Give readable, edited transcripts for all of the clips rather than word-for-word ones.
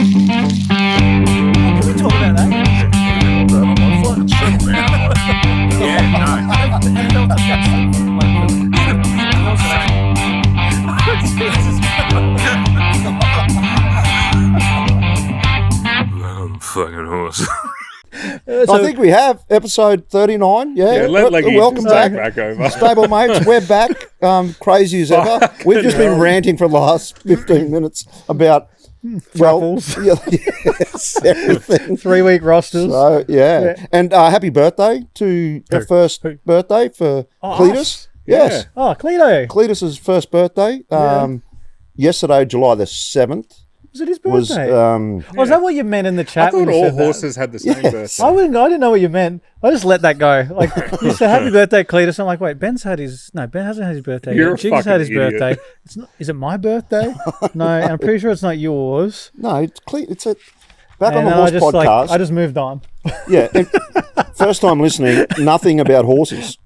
Can we talk about that? Fucking horse. I think we have episode 39. Yeah, let Leggie welcome back over. Stable mates, we're back. Crazy as ever. We've just been ranting for the last 15 minutes about yes, everything. 3-week rosters. So yeah. And happy birthday to our first birthday for Cletus. Us? Yes, Oh, Cleto. Cletus's first birthday. Yesterday, July the 7th. Was it his Was birthday? Is that what you meant in the chat? I when thought you all said that? horses had the same birthday. I didn't know what you meant. I just let that go. Like, you said happy birthday, Cletus. I'm like, wait, Ben hasn't had his birthday You're yet. a Jig's had his fucking idiot. birthday. It's not, is it my birthday? No, and I'm pretty sure it's not yours. No, it's a Back on And the then Horse I just podcast. I just moved on. Yeah, and first time listening, nothing about horses.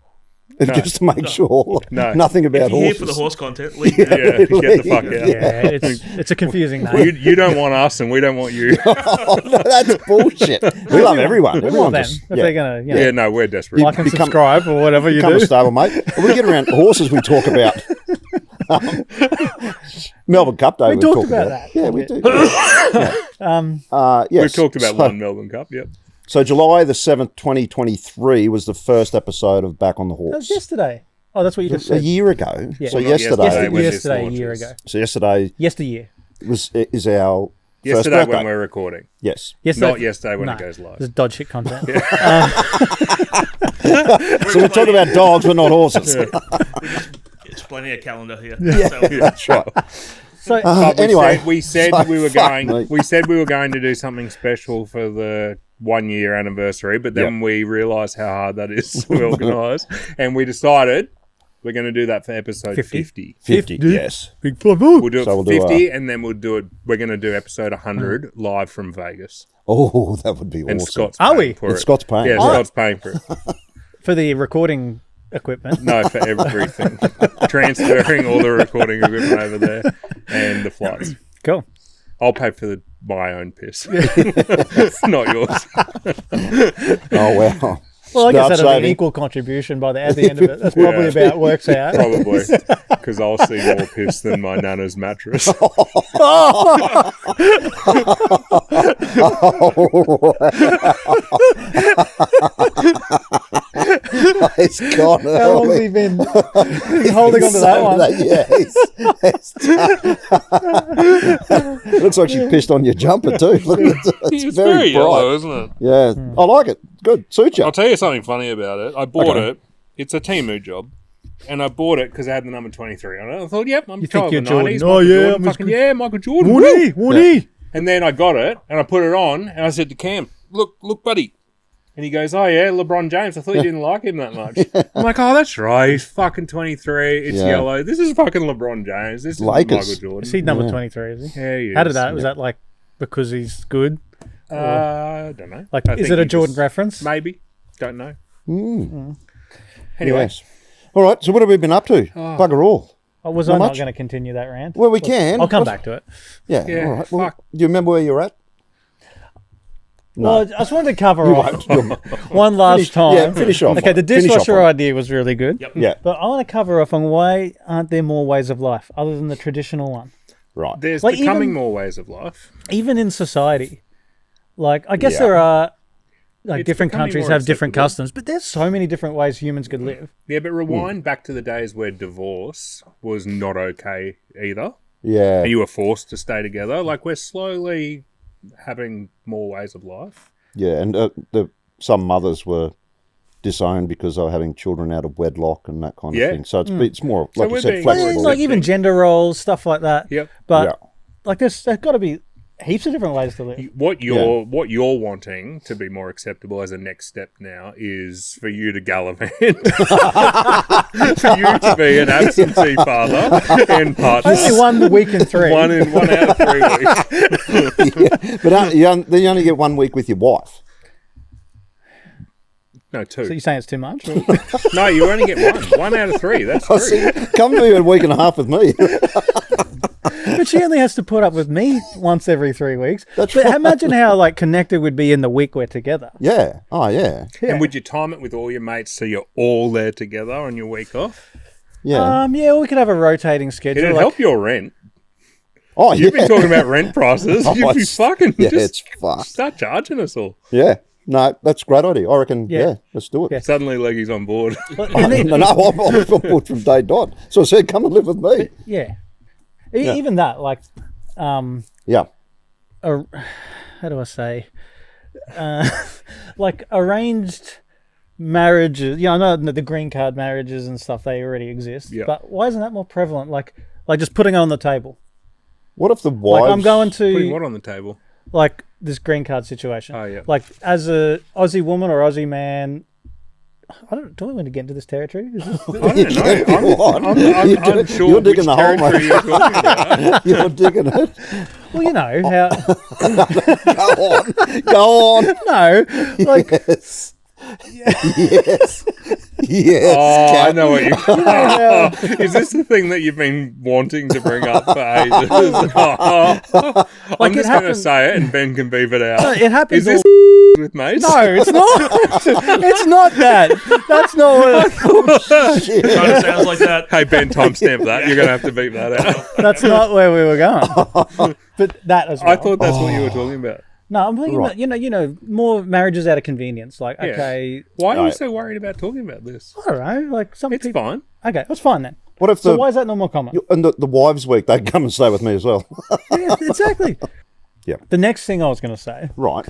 Just to make sure, nothing about If you're here horses. for the horse content, leave Yeah, get the fuck out. Yeah, it's a confusing name. You don't want us and we don't want you. Oh, no, that's bullshit. We love everyone. Well, Everyone then, just if they're gonna, Yeah, no, we're desperate. like and become- subscribe or whatever you become do. a stable mate. When we get around horses, we talk about Melbourne Cup Day. We talked about that. Yeah, we do. Yes. We've talked about one Melbourne Cup, yep. So July the 7th, 2023 was the first episode of Back on the That was Horse. yesterday. Oh, that's what you just A said. year ago. Yeah. So Well, not yesterday. yesterday, when this Yesterday, a launches. year ago. So yesterday Yesteryear. is our first Yesterday birthday. when we're recording. Yes. Yesterday. Not yesterday when No, it goes live. It's dog shit content. So we talk about dogs, but not horses. It's plenty of calendar here. That's right. So, But Anyway, we said so we were fuck going. me. We said we were going to do something special for the 1 year anniversary, but then we realised how hard that is to organise, and we decided we're going to do that for episode 50. 50, yes. big five. We'll do it So for we'll do 50, and then we'll do it. We're going to do episode 100 live from Vegas, Oh, that would be and awesome. Scott's Are paying we? for And it. Scott's paying. Yeah, Oh. Scott's paying for it. For the recording equipment. No, for everything. Transferring all the recording equipment over there and the flights. Cool. I'll pay for my own piss. Not yours. Oh, wow. Well, I guess Start that'll be an saving. equal contribution at the end of it. That's probably about works out. Probably. Because I'll see more piss than my nana's mattress. It's gone. How long have you been holding on to that one? Yeah, looks like she pissed on your jumper too. Look, it's very bright. yellow, isn't it? Yeah, I like it. Good, suit you. I'll tell you something funny about it. I bought it. It's a Timu job. And I bought it because I had the number 23 on it. I thought, yep, I'm You child think of the you're 90s. Jordan. Michael Oh, yeah, Jordan. I'm Fucking, yeah, Michael Jordan. Woody, Woody. And then I got it, and I put it on, and I said to Cam, look, buddy. And he goes, oh, yeah, LeBron James. I thought you didn't like him that much. I'm like, oh, that's right. He's fucking 23. It's Yeah. yellow. This is fucking LeBron James. This is Lakers. Michael Jordan. Is he number 23, is he? Yeah, he is. How did that? Was that like because he's good? I don't know. Like, I is think it a he Jordan just- reference? Maybe. Don't know. Mm. Anyway. Yes. All right. So what have we been up to? Bugger all. Or was Not I not much? going to continue that rant? Well, we can. I'll come What- back to it. Yeah. Yeah, All right. Well, fuck. do you remember where you're at? Well, I just wanted to cover off one last time. Yeah. Finish off. Okay, the Finish off dishwasher on it. idea was really good. Yep. Yeah. But I want to cover off on why aren't there more ways of life other than the traditional one? Right. There's Like, becoming even- more ways of life. Even in society. Like, I guess Yeah. there are, like, It's different becoming countries more have different acceptable. customs, but there's so many different ways humans could live. Yeah, but rewind back to the days where divorce was not okay either. Yeah. And you were forced to stay together. Like, we're slowly having more ways of life. Yeah. And some mothers were disowned because they were having children out of wedlock and that kind of Yeah. thing. So it's more, like we're you said, being But more flexible. like even gender roles, stuff like that. Yep. But Yeah. like there's got to be heaps of different ways to live. What you're wanting to be more acceptable as a next step now is for you to gallivant, for you to be an absentee father and partner. Only 1 week in 3. One out of 3 weeks. Yeah. But then you only get 1 week with your wife. No, 2. So you're saying it's too much? No, you only get 1. 1 out of 3. That's Oh, 3. see, come to a week and a half with me. but she only has to put up with me once every 3 weeks. That's but right. imagine how like connected we'd be in the week we're together. Yeah. Oh, yeah. And would you time it with all your mates so you're all there together on your week off? Yeah. Yeah, we could have a rotating schedule. It'd like, help your rent. Oh, yeah. You've been talking about rent prices. Oh, You'd be it's- fucking yeah, just it's fucked. start charging us all. Yeah. No, that's a great idea. I reckon, yeah, let's do it. Yeah. Suddenly Leggie's on board. but- No, I'm on board from day dot. So I said, come and live with me. yeah. Yeah. Even that, like, Yeah. how do I say? Like arranged marriages. I know the green card marriages and stuff, they already exist. Yeah. But why isn't that more prevalent? Like just putting it on the table. What if the wives... Like I'm going Putting what to on the table? like this green card situation. Oh, yeah. Like as a Aussie woman or Aussie man. Do I want to get into this territory? Is this, I don't know. I'm unsure You're which digging the hole, territory mate. you're talking about. You're digging it. well, you know how. Go on. No, like Yes. Yes. Yes. Oh, I Cap. know what you're. Is this the thing that you've been wanting to bring up for ages? I'm it just going to happened- say it, and Ben can beep it no, out. it happens. Is this all- with mates? No, it's not. It's not that. That's not what. Kind of sounds like that. Hey Ben, timestamp that. You're going to have to beep that out. That's not where we were going. But that as well. I thought that's what you were talking about. No, I'm thinking Right. about more marriages out of convenience. Like, Yeah. okay, Why are you Right. so worried about talking about this? I don't know. Like some It's people. fine. Okay, that's fine then. What if So the... why is that not more common? And the wives' week, they'd come and stay with me as well. Yeah, exactly. Yeah. The next thing I was going to say Right.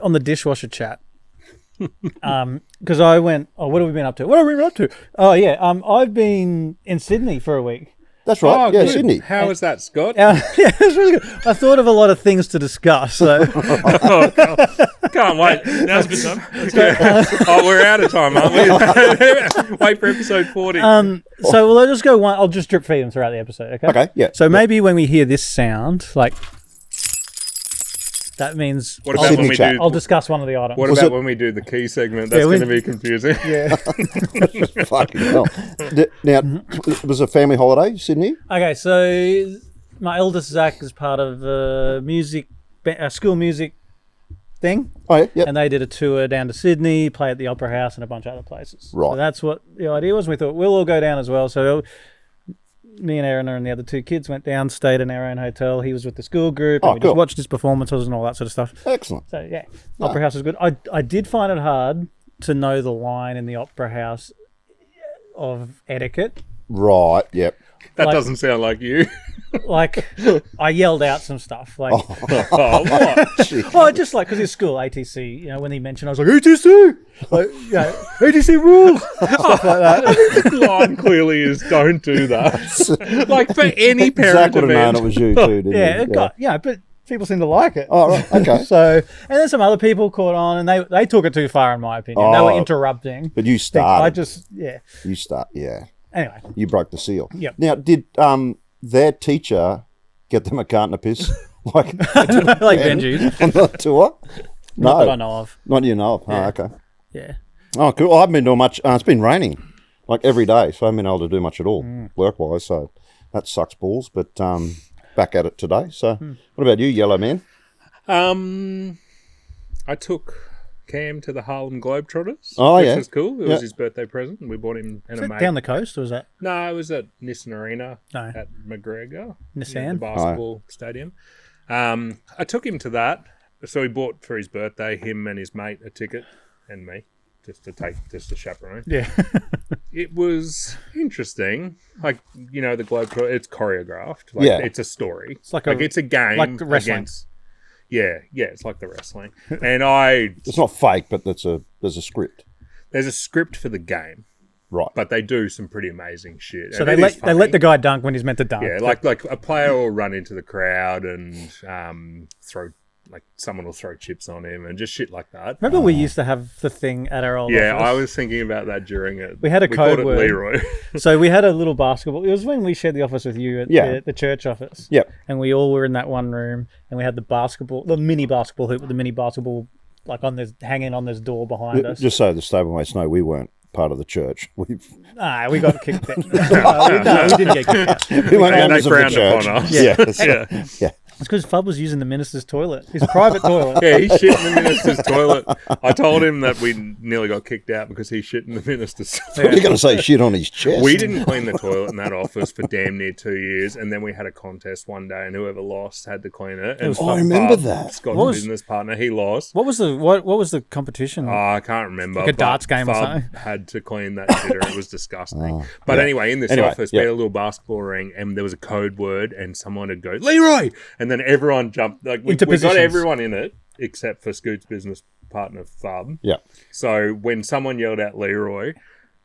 on the dishwasher chat, because I went, oh, what have we been up to? What have we been up to? Oh yeah, I've been in Sydney for a week. That's right. yeah, good. Sydney. How was that, Scott? Yeah, it's really good. I thought of a lot of things to discuss. So Can't wait. Now's a good time. Let's go. Oh, we're out of time, aren't we? Wait for episode 40. so we'll just go one. I'll just drip feed them throughout the episode. Okay. Okay, yeah. So maybe when we hear this sound, like that means What about Sydney when we chat. do? I'll discuss one of the items. What Was about it- when we do the key segment? That's Yeah, we- going to be confusing. Yeah. Fucking hell. Now, it was a family holiday, Sydney? Okay, so my eldest Zach is part of a school music thing, Oh, yeah. Yep. and they did a tour down to Sydney, play at the Opera House, and a bunch of other places. Right. So that's what the idea was. We thought we'll all go down as well. So me and Aaron and the other two kids went down, stayed in our own hotel. He was with the school group, and Oh, we cool. just watched his performances and all that sort of stuff. Excellent. So yeah, Opera House is good. I did find it hard to know the line in the Opera House of etiquette. Right, yep. That Like- doesn't sound like you. Like I yelled out some stuff, like Oh, what? just like because it's school ATC. When he mentioned, I was like ATC, like ATC rules, stuff like that. The line clearly is don't do that. Like for any Zach parent would have known event. it was you too, didn't Yeah, he? it got but people seem to like it. Oh, right, okay. So and then some other people caught on, and they took it too far, in my opinion. They were Oh, interrupting. But you I started. yeah. Anyway, You broke the seal. Yep. Now, did their teacher get them a carton of piss? like like Benji's, on the tour? No. not that I know of. Not you know of. Yeah. Oh, okay. Yeah. Oh, cool. I haven't been doing much. It's been raining like every day, so I haven't been able to do much at all Mm. work-wise, so that sucks balls, but back at it today. So Mm. what about you, Yellow Man? I took Cam to the Harlem Globetrotters. Oh, which yeah. was cool. It Yeah. was his birthday present. We bought him and Is a that mate. down the coast, or was that No, it was at Nissan Arena No. at McGregor. Nissan? The basketball stadium. I took him to that. So he bought for his birthday, him and his mate, a ticket, and me, just to chaperone. Yeah. It was interesting. Like, the Globetrotter, it's choreographed. Like, Yeah. it's a story. It's like it's a game. like the wrestling. Against, yeah, it's like the wrestling. And It's not fake, but there's a script. there's a script for the game, Right. but they do some pretty amazing shit. So And they it is let funny. the guy dunk when he's meant to dunk. Yeah, like a player will run into the crowd and throw, like someone will throw chips on him and just shit like that. Remember we used to have the thing at our old Yeah, office? I was thinking about that during it. We had a called code it word. Leroy. So we had a little basketball. It was when we shared the office with you at Yeah. the church office. Yep. And we all were in that one room, and we had the mini basketball hoop with the mini basketball like hanging on this door behind us. Just so the stablemates know, we weren't part of the church. We got kicked out. No, we didn't get kicked out. We went And they members of the frowned church. upon us. Yeah. It's because Fub was using the minister's toilet, his private toilet. Yeah, he shit in the minister's toilet. I told him that we nearly got kicked out because he shit in the minister's toilet. You're going to say shit on his chest. We didn't clean the toilet in that office for damn near 2 years, and then we had a contest one day, and whoever lost had to clean it. And I remember that. Scott's business partner, he lost. What was the competition? I can't remember. Like a darts game or Fub something? Had to clean that shit, or it was disgusting. But anyway, in this office, we had a little basketball ring, and there was a code word, and someone would go, Leroy! And then everyone jumped. Like we got everyone in it, except for Scoot's business partner, Fub. Yeah. So when someone yelled out Leroy,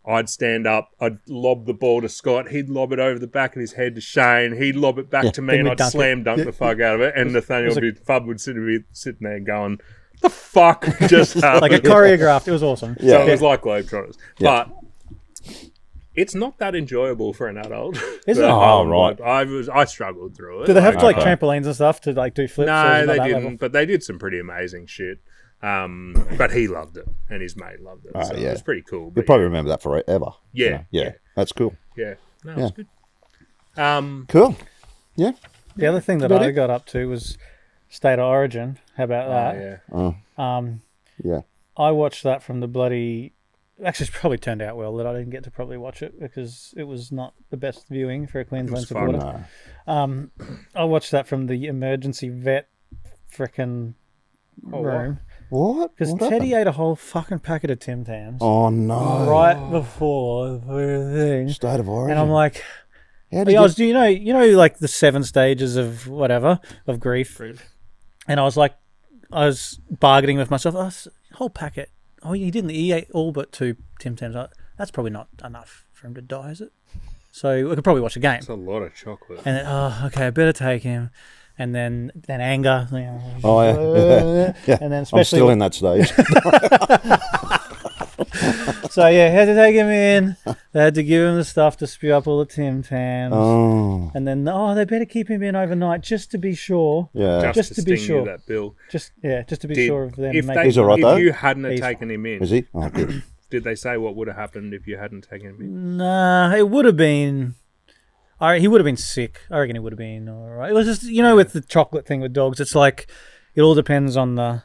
I'd stand up, I'd lob the ball to Scott, he'd lob it over the back of his head to Shane, he'd lob it back to me, and I'd slam dunk the fuck out of it, and Fub would be sitting there going, the fuck just happened? Like a choreographed. It was awesome. Yeah. So it was like Globetrotters. Yeah. But it's not that enjoyable for an adult. Is it? Oh, right. I struggled through it. Do they have to trampolines and stuff to do flips? No, they didn't. Level? But they did some pretty amazing shit. But he loved it, and his mate loved it. So it was pretty cool. You'll probably remember that forever. Yeah, yeah. That's cool. Yeah. No, it was good. Cool. Yeah. The other thing that I got up to was State of Origin. How about that? Yeah. I watched that from the bloody... Actually, it's probably turned out well that I didn't get to probably watch it because it was not the best viewing for a Queensland supporter. I watched that from the emergency vet frickin' room. What? Because Teddy ate a whole fucking packet of Tim Tams. Oh, no. Right before the thing. State of Origin. And I'm like... you know, like the 7 stages of whatever, of grief. And I was bargaining with myself, whole packet. Oh, he didn't. He ate all but 2 Tim Tams. That's probably not enough for him to die, is it? So we could probably watch a game. It's a lot of chocolate. And then, okay, I better take him. And then anger. Oh, yeah. And then especially... I'm still in that stage. So, had to take him in. They had to give him the stuff to spew up all the Tim Tams. Oh. And then, they better keep him in overnight just to be sure. Yeah. Just to be sure. That bill. Just to be sure of them. He's all right, though? If you hadn't taken him in... Is he? Oh, good. Did they say what would have happened if you hadn't taken him in? Nah, it would have been... he would have been sick. I reckon he would have been all right. It was just, with the chocolate thing with dogs, it's like, it all depends on the...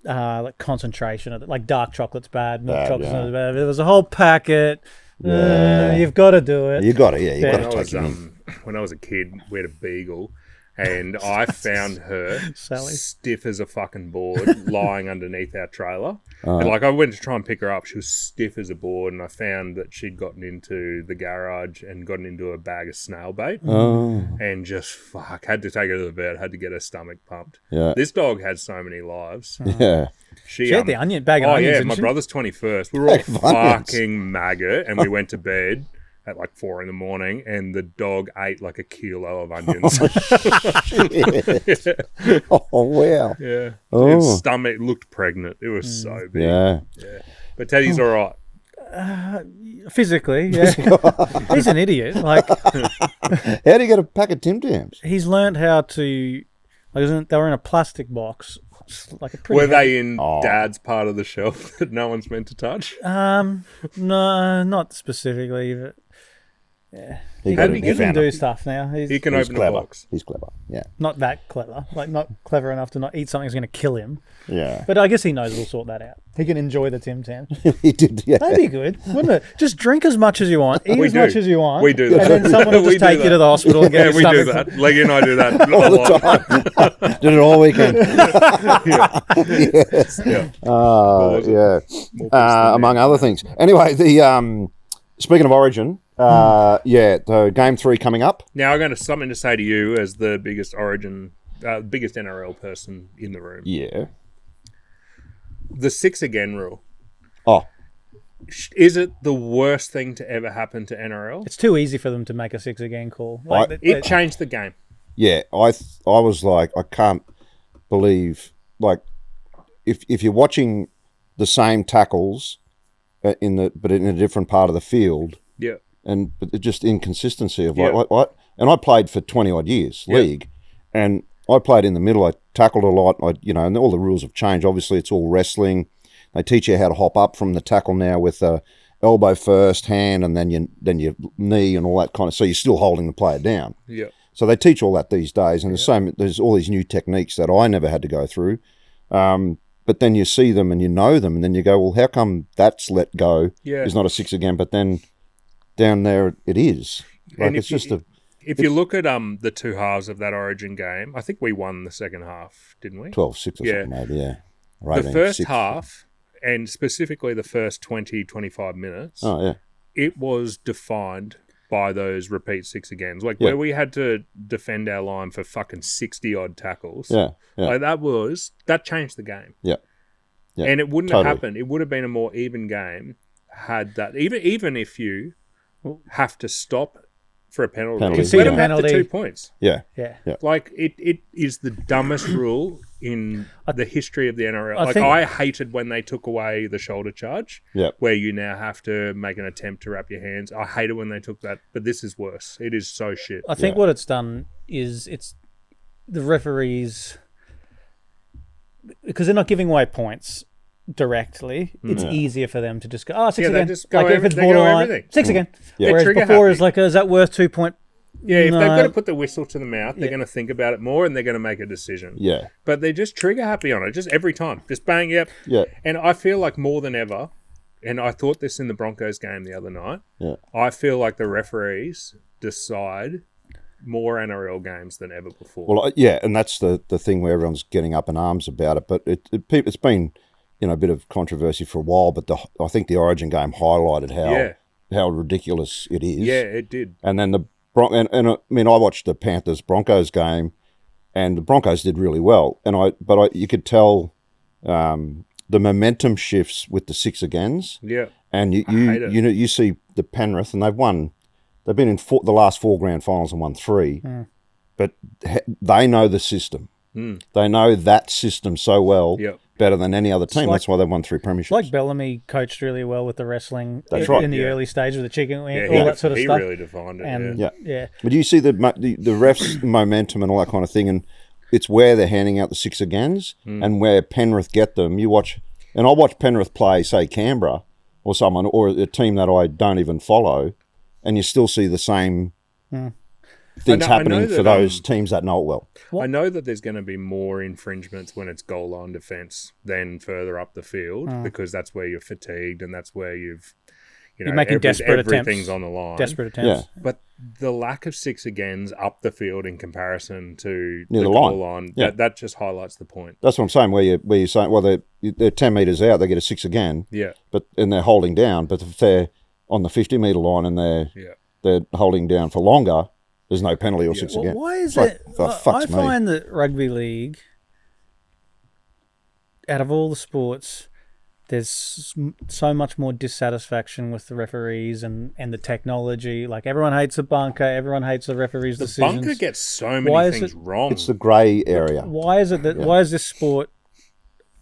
like concentration of it. Like dark chocolate's bad, milk chocolate's not as bad. There was a whole packet. You've got to do it. You got to, You've got to take it in. When I was a kid, we had a beagle, and I found her Sally. stiff as a fucking board lying underneath our trailer. And I went to try and pick her up. She was stiff as a board, and I found that she'd gotten into the garage and gotten into a bag of snail bait. And just had to take her to the vet, had to get her stomach pumped. Yeah. This dog had so many lives. Yeah. She had the bag of onions, didn't my she? brother's 21st. We were all fucking maggot, and we went to bed at like 4 a.m, and the dog ate like a kilo of onions. Oh, wow. Yeah. Oh. His stomach looked pregnant. It was so big. Yeah. But Teddy's all right. Physically, yeah. He's an idiot. Like, how do you get a pack of Tim Tams? he's learn't how to... Like, they were in a plastic box. Like a pretty Were they in Dad's part of the shelf that no one's meant to touch? No, not specifically. But yeah, he can do stuff now. He can He's open clever. a box. He's clever. Yeah. Not that clever. Like, not clever enough to not eat something that's going to kill him. Yeah. But I guess he knows it'll sort that out. He can enjoy the Tim Tam. He did. Yeah. That'd be good, wouldn't it? Just drink as much as you want, eat much as you want. We do that. And then someone will just take you to the hospital and get your we do stomach. that. Leggie and I do that All a the lot. time. Did it all weekend. Yes. Yeah. Among other things. Anyway, the speaking of Origin, the Game 3 coming up. Now, I got something to say to you as the biggest biggest NRL person in the room. Yeah. The 6 again rule. Oh. Is it the worst thing to ever happen to NRL? It's too easy for them to make a 6 again call. It changed the game. Yeah, I was like, I can't believe, like, if you're watching the same tackles but in a different part of the field, Yeah. but just inconsistency of what. And I played for 20 odd years league, and I played in the middle. I tackled a lot. And all the rules have changed. Obviously, it's all wrestling. They teach you how to hop up from the tackle now with a elbow first, hand, and then your knee and all that kind of. So you're still holding the player down. Yeah. So they teach all that these days, and there's all these new techniques that I never had to go through. But then you see them and you know them, and then you go, well, how come that's let go? Yeah. Is not a 6 again, but then down there it is. Like And it's just a. If you look at the two halves of that Origin game, I think we won the second half, didn't we? 12-6 or something, maybe, yeah. Or The 18-6. first half, and specifically the first 20, 25 minutes, Oh, yeah. it was defined by those repeat 6 agains. Like where we had to defend our line for fucking 60-odd tackles. Yeah. Like that changed the game. Yeah. Yeah. And it wouldn't Totally. have happened. It would have been a more even game had that. Even if you have to stop for a penalty. Penalty, Let them yeah. have the 2 points. Yeah. Yeah. Like it is the dumbest rule in the history of the NRL. I Like think- I hated when they took away the shoulder charge, Yeah. where you now have to make an attempt to wrap your hands. I hated when they took that, but this is worse. It is so shit. I think what it's done is it's the referees, because they're not giving away points directly. It's easier for them to just go, 6 they again. just go like if over- it's they go borderline, everything. 6 again. Yeah. Whereas They're trigger before happy. it's like, is that worth 2 point? Yeah, if No. they've got to put the whistle to the mouth, they're going to think about it more and they're going to make a decision. Yeah. But they're just trigger happy on it, just every time. Just bang, yep. Yeah. And I feel like more than ever, and I thought this in the Broncos game the other night, Yeah. I feel like the referees decide more NRL games than ever before. Well, yeah, and that's the thing where everyone's getting up in arms about it. But it's been, a bit of controversy for a while. But I think the Origin game highlighted how ridiculous it is. Yeah, it did. And then I watched the Panthers Broncos game, and the Broncos did really well. You could tell the momentum shifts with the 6 agains. Yeah. And hate it. you see the Penrith, and they've won. They've been in the last 4 grand finals and won 3, but they know the system. They know that system so well, Yep. better than any other team. like- That's why they've won 3 premierships. Like Bellamy coached really well with the wrestling That's right, in the yeah. early stage with the chicken wing, Yeah, all that sort of he stuff. really defined it. And Yeah. But you see the refs' momentum and all that kind of thing, and it's where they're handing out the 6 agains and where Penrith get them. You watch, and I watch Penrith play, say Canberra or someone, or a team that I don't even follow, and you still see the same things I know happening that, for those teams that know it well. I know that there's going to be more infringements when it's goal line defence than further up the field because that's where you're fatigued and that's where you're making desperate everything's attempts. on the line. Desperate attempts. But the lack of 6 agains up the field in comparison to Near the the goal line. line, Yeah. that just highlights the point. That's what I'm saying. Where you're saying, well, they're 10 metres out, they get a 6 again, Yeah, and they're holding down. But if they're on the 50-metre line and yeah. they're holding down for longer, there's no penalty or 6 Well, again. why is Like, it? oh, I fucks me. find that rugby league, out of all the sports, there's so much more dissatisfaction with the referees and the technology. Like everyone hates the bunker, everyone hates the referees' The decisions. bunker gets so Why many is things it- wrong. It's the grey area. Why is it that? Why is this sport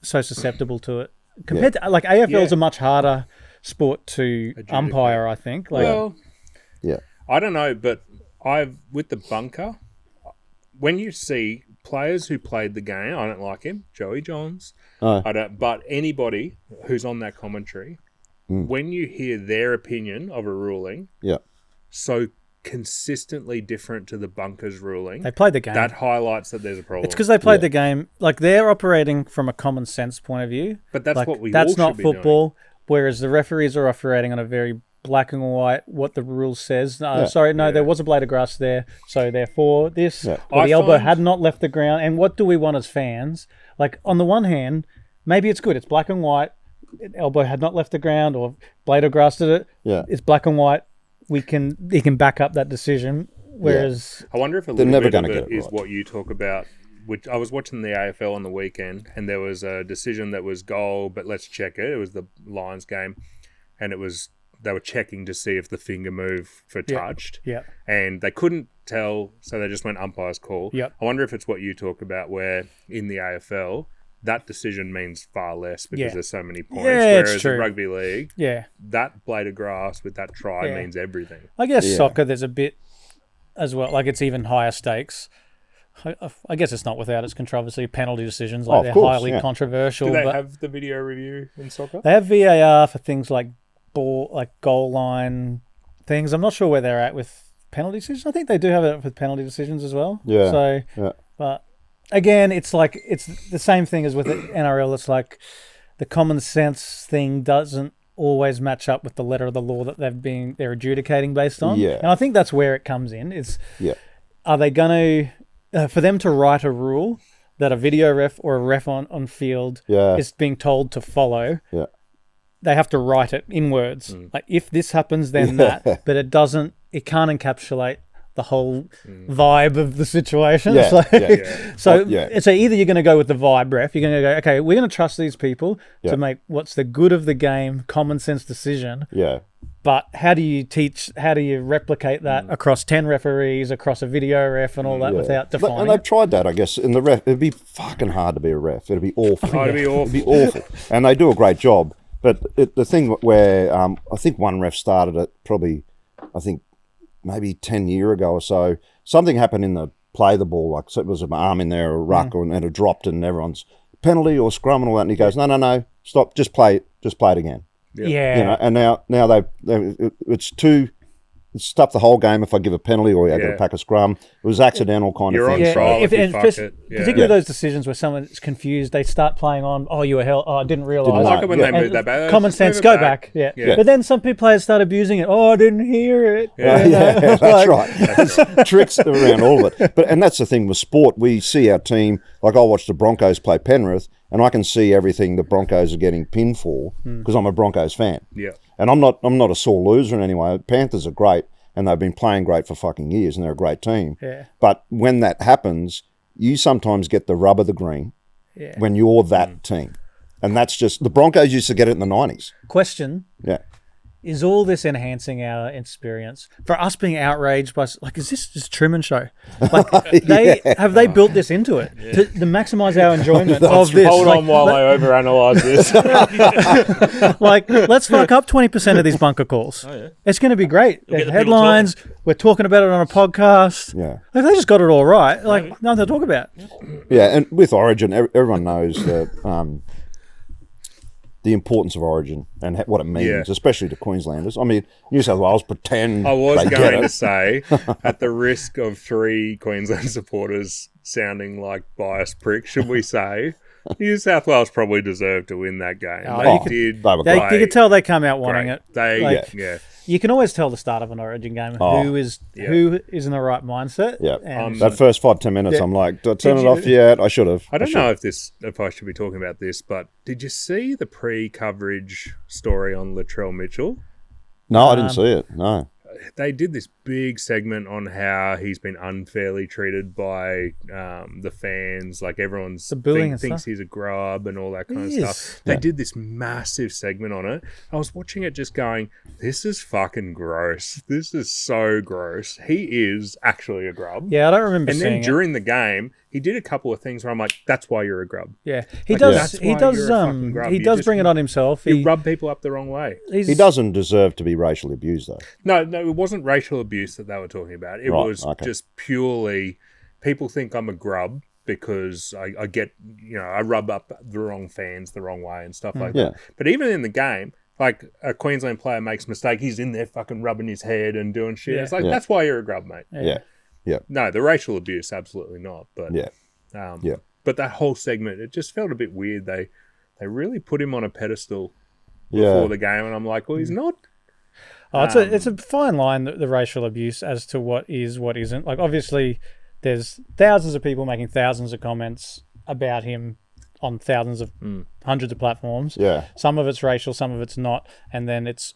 so susceptible to it? Compared to like AFL is Yeah. a much harder sport to Adjudicate. umpire. I think. Like, Well, Yeah. I don't know, but with the bunker, when you see players who played the game, I don't like him, Joey Johns. Oh. I don't, but anybody who's on that commentary, when you hear their opinion of a ruling, Yeah. so consistently different to the bunker's ruling, they played the game. that highlights that there's a problem. It's because they played the game. Like they're operating from a common sense point of view. But that's like, what we that's all not should be doing. football. Whereas the referees are operating on a very black and white, what the rule says. Sorry, no, there was a blade of grass there, so therefore this, Yeah. or the I elbow find- had not left the ground. And what do we want as fans? Like on the one hand, maybe it's good. It's black and white. Elbow had not left the ground, or blade of grass did it. Yeah. It's black and white. He can back up that decision. Whereas I wonder if a They're little never bit gonna of get it it is right. what you talk about. Which I was watching the AFL on the weekend, and there was a decision that was goal, but let's check it. It was the Lions game, and they were checking to see if the finger move for touched, yeah. and they couldn't tell, so they just went umpire's call. Yep. I wonder if it's what you talk about, where in the AFL that decision means far less because Yeah. there's so many points, Yeah, it's whereas true. in rugby league, Yeah. that blade of grass with that try Yeah. means everything. I guess Yeah. soccer, there's a bit as well. Like it's even higher stakes. I guess it's not without its controversy. Penalty decisions, like of they're course, highly yeah. controversial. Do they but have the video review in soccer? they have VAR for things like goal line things. I'm not sure where they're at with penalty decisions. I think they do have it with penalty decisions as well. Yeah. So, Yeah. but again, it's the same thing as with the NRL. It's like the common sense thing doesn't always match up with the letter of the law that they're adjudicating based on. Yeah. And I think that's where it comes in. Yeah. Are they going to, for them to write a rule that a video ref or a ref on field is being told to follow? Yeah. They have to write it in words. Like, if this happens, then that. But it can't encapsulate the whole vibe of the situation. Yeah, So either you're going to go with the vibe ref, you're going to go, okay, we're going to trust these people to make what's the good of the game, common sense decision. Yeah. But how do you replicate that across 10 referees, across a video ref and all that without defining And they've tried that, I guess, in the ref. It'd be fucking hard to be a ref. It'd be awful. It'd be awful. It'd be awful. And they do a great job. But the thing where I think one ref started it probably, I think, maybe 10 years ago or so, something happened in the play the ball, like so it was an arm in there, or a ruck, and it dropped, and everyone's penalty or scrum and all that. And he goes, no, stop, just play it again. Yeah. You know, and now it's stopped the whole game if I give a penalty or I get a pack of scrum. It was accidental kind You're of thing. on trial if you fuck it. Particularly those decisions where someone's confused, they start playing on, oh, you were hell, oh, I didn't realise. I like it when they move that back. Common sense, go back. Yeah. But then some players start abusing it. Oh, I didn't hear it. That's right. Tricks around all of it. And that's the thing with sport. We see our team, like I watch the Broncos play Penrith, and I can see everything the Broncos are getting pinned for because I'm a Broncos fan. Yeah. And I'm not a sore loser in any way. Panthers are great, and they've been playing great for fucking years, and they're a great team. Yeah. But when that happens, you sometimes get the rub of the green when you're that team. And that's just, the Broncos used to get it in the 90s. Question. Yeah. Is all this enhancing our experience? For us being outraged by, like, is this just Truman Show? Like, have they built this into it to maximise our enjoyment of this? Hold on while I overanalyze this. Like, let's fuck up 20% of these bunker calls. Oh, yeah. It's going to be great. Get the Headlines, we're talking about it on a podcast. Yeah. Like, they just got it all right. Like, nothing to talk about. Yeah, and with Origin, everyone knows that the importance of Origin and what it means, especially to Queenslanders. I mean, New South Wales pretend I was they going get to it. say, at the risk of 3 Queensland supporters sounding like biased pricks, should we say, New South Wales probably deserved to win that game. You They could tell they come out wanting it. You can always tell the start of an Origin game who is in the right mindset. Yeah, And that first 5-10 minutes, I'm like, did I turn it off yet? I should have. I don't know if I should be talking about this, but did you see the pre-coverage story on Latrell Mitchell? No, I didn't see it. No. They did this big segment on how he's been unfairly treated by the fans. Like, everyone's the bullying thinks stuff. He's a grub and all that kind of stuff. They did this massive segment on it. I was watching it just going, this is fucking gross. This is so gross. He is actually a grub. Yeah, I don't remember And seeing then during the game, he did a couple of things where I'm like, that's why you're a grub. Yeah, he Like, does. that's He why does. you're a fucking grub. He You does just- bring it on himself. You rub people up the wrong way. He doesn't deserve to be racially abused, though. No, it wasn't racial abuse that they were talking about. It Right, was okay. just purely people think I'm a grub because I get, I rub up the wrong fans the wrong way and stuff like that. But even in the game, like, a Queensland player makes a mistake, he's in there fucking rubbing his head and doing shit. Yeah. It's like, that's why you're a grub, mate. Yeah. No, the racial abuse, absolutely not. But But that whole segment, it just felt a bit weird. They really put him on a pedestal before the game, and I'm like, well, he's not. Oh, it's a fine line, the racial abuse, as to what is, what isn't. Like, obviously, there's thousands of people making thousands of comments about him on thousands of hundreds of platforms. Yeah. Some of it's racial, some of it's not, and then it's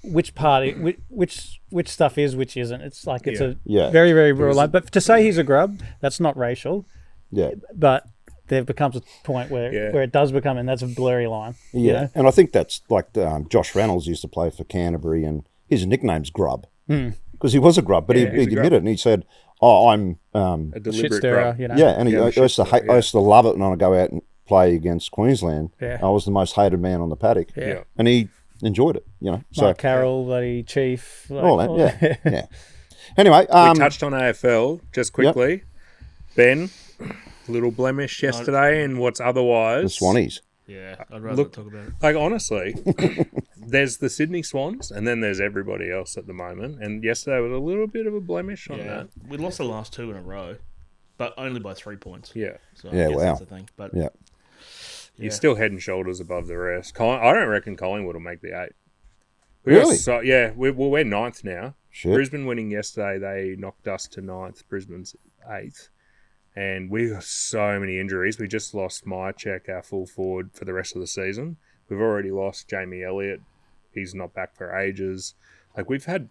which party, which stuff is, which isn't. It's like it's a very, very rural line. But to say he's a grub, that's not racial. Yeah. But there becomes a point where it does become, and that's a blurry line. Yeah. You know? And I think that's like Josh Reynolds used to play for Canterbury, and his nickname's Grub because he was a grub, but he admitted it, and he said, "Oh, I'm A Shit deliberate stirrer, grub. you know. yeah." And I used to hate, I used to love it when I go out and play against Queensland. Yeah. I was the most hated man on the paddock. Yeah. And he enjoyed it, you know. So Mark Carroll, bloody Chief. Like, all that, yeah. Anyway, We touched on AFL just quickly. Ben, little blemish yesterday in what's the otherwise. Swannies. Yeah, I'd rather Look- not talk about it. Like, honestly, there's the Sydney Swans, and then there's everybody else at the moment. And yesterday was a little bit of a blemish on that. We lost the last 2 in a row, but only by 3 points. Yeah. So Yeah, I guess wow. that's the thing. But Yeah. You're still head and shoulders above the rest. I don't reckon Collingwood will make the 8. Really? We're ninth now. Shit. Brisbane winning yesterday, they knocked us to 9th. Brisbane's 8th. And we got so many injuries. We just lost Myercheck, our full forward, for the rest of the season. We've already lost Jamie Elliott. He's not back for ages. Like, we've had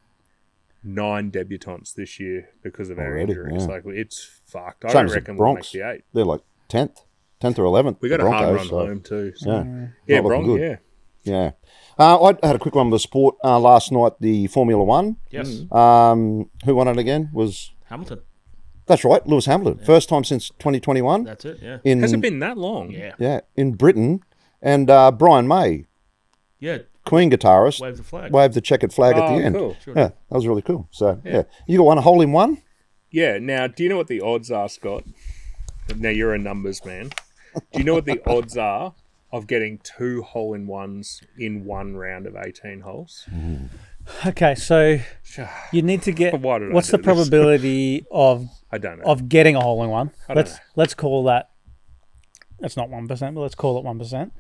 9 debutants this year because of our Already, injuries. yeah. Like, it's fucked. I Same don't as the reckon we'll make Bronx. the 8. They're like 10th or 11th. We got the a hard Broncos, run so, home too. So. Yeah, Not looking Bronx, good. yeah. Yeah. I had a quick one with the sport last night, the Formula One. yes, Who won it again? Hamilton. That's right, Lewis Hamilton. First time since 2021. That's it. Yeah. In, Has it been that long? Yeah. in Britain. And Brian May, Yeah. Queen guitarist, Wave the flag. waved the checkered flag at the end. Cool. Yeah, that was really cool. So, yeah. You got one, a hole in one? Yeah. Now, do you know what the odds are, Scott? Now, you're a numbers man. Do you know what the odds are of getting 2 hole-in-ones in one round of 18 holes? Okay, so you need to get. Why did I What's do the this? probability of I don't know. of getting a hole in one? I don't know. Let's call that. That's not 1%, but let's call it 1%.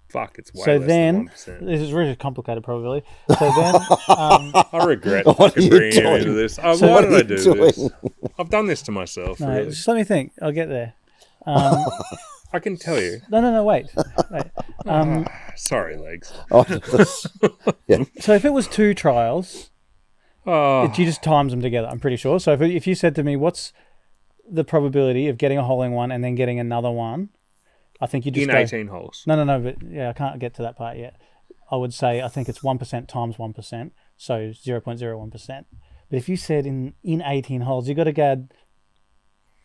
Fuck, it's way So less then, than 1%. this is really complicated probability. So then, I regret What are fucking you bringing you doing? into this. Oh, So why what did are I you do doing? this? I've done this to myself, no, really. just let me think. I'll get there. I can tell you. No, wait. Sorry, legs. Oh, that's- yeah. So if it was 2 trials, Oh, you just times them together, I'm pretty sure. So if you said to me, what's the probability of getting a hole in one and then getting another one, I think you just in go, 18 holes. No, but yeah, I can't get to that part yet. I would say I think it's 1% times 1%, so 0.01%. But if you said in 18 holes, you got to get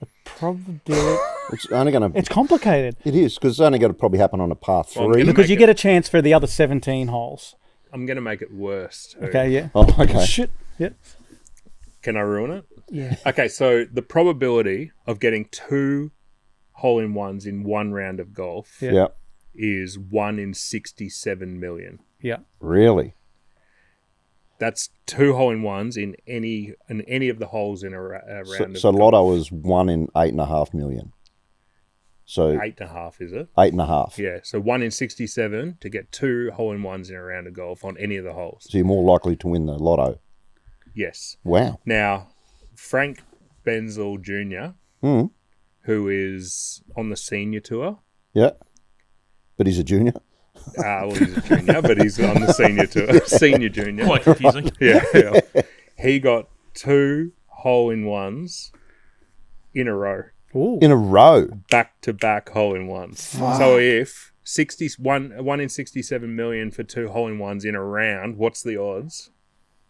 the probability. It's only going to... It's complicated It is, because it's only going to probably happen on a par Well, I'm 3. gonna because make you it- get a chance for the other 17 holes. I'm going to make it worse. Too. Okay, yeah. Oh, okay. Shit. Yeah. Can I ruin it? Yeah. Okay, so the probability of getting 2 hole-in-ones in one round of golf Yeah. Yeah. is 1 in 67 million. Yeah. Really? That's 2 hole-in-ones in any of the holes in a round of So golf. Lotto is 1 in 8.5 million. So 8.5, is it? 8.5. Yeah, so 1 in 67 to get 2 hole-in-ones in a round of golf on any of the holes. So you're more likely to win the Lotto. Yes. Wow. Now, Frank Bensel Jr., Mm. who is on the senior tour, Yeah. But he's a junior. well, he's a junior, but he's on the senior tour, senior junior. Quite confusing. Yeah. He got 2 hole-in-ones in a row, Ooh. In a row. back-to-back hole-in-ones. So if 1 in 67 million for 2 hole-in-ones in a round, what's the odds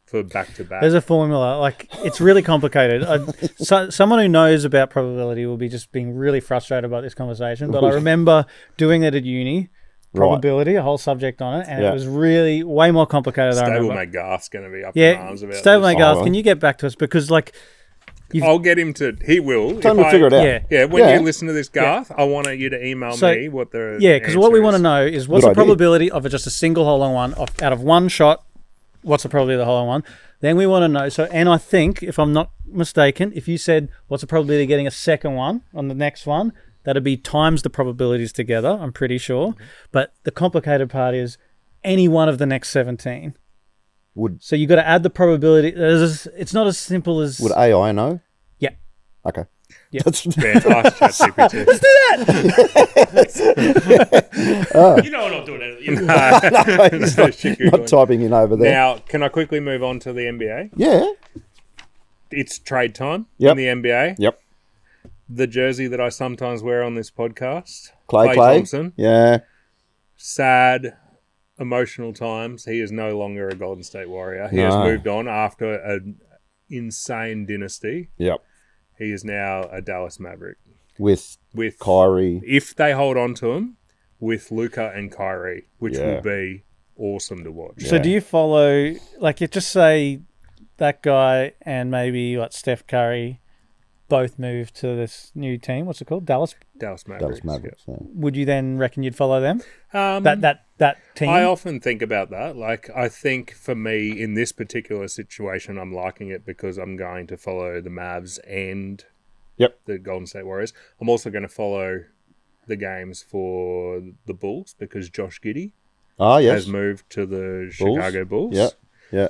for back-to-back? There's a formula. Like, it's really complicated. Someone who knows about probability will be just being really frustrated about this conversation. But I remember doing it at uni, probability, a whole subject on it, and Yeah. it was really way more complicated than I remember. Stablemate Garth's going to be up in arms about Stablemate this. Garth, well. can you get back to us? Because, like, I'll get him to. He will. Time if to figure it out. yeah. Yeah, when Yeah. you listen to this, Garth, I want you to email So- me what the yeah, because what we answer want to is. know is what's Good the idea. probability of just a single hole-in-one out of one shot. What's the probability of the hole-in-one? Then we want to know. So, and I think, if I'm not mistaken, if you said what's the probability of getting a second one on the next one, that'd be times the probabilities together. I'm pretty sure. Mm-hmm. But the complicated part is any one of the next 17. Would So you got to add the probability. It's not as simple as AI know? yeah. Okay. Yeah. That's Man, ask ChatGPT. You know I'm not doing anything. no, he's No, not, shit, not Googling. typing in over there. Now, can I quickly move on to the NBA? Yeah. It's trade time Yep. in the NBA. Yep. The jersey that I sometimes wear on this podcast, Clay. Thompson. Yeah. Sad, emotional times. He is no longer a Golden State Warrior. He has No. moved on after an insane dynasty. Yep. He is now a Dallas Maverick. With With Kyrie. if they hold on to him, with Luka and Kyrie, which Yeah. will be awesome to watch. So do you follow, like, you just say that guy and maybe what Steph Curry, both moved to this new team. What's it called? Dallas. Dallas Mavericks. Dallas Mavericks. Yeah. Would you then reckon you'd follow them? Yeah. That team. I often think about that. Like, I think for me in this particular situation, I'm liking it because I'm going to follow the Mavs and Yep. the Golden State Warriors. I'm also going to follow the games for the Bulls because Josh Giddey Ah, yes. has moved to the Chicago Bulls. Yeah. Yeah.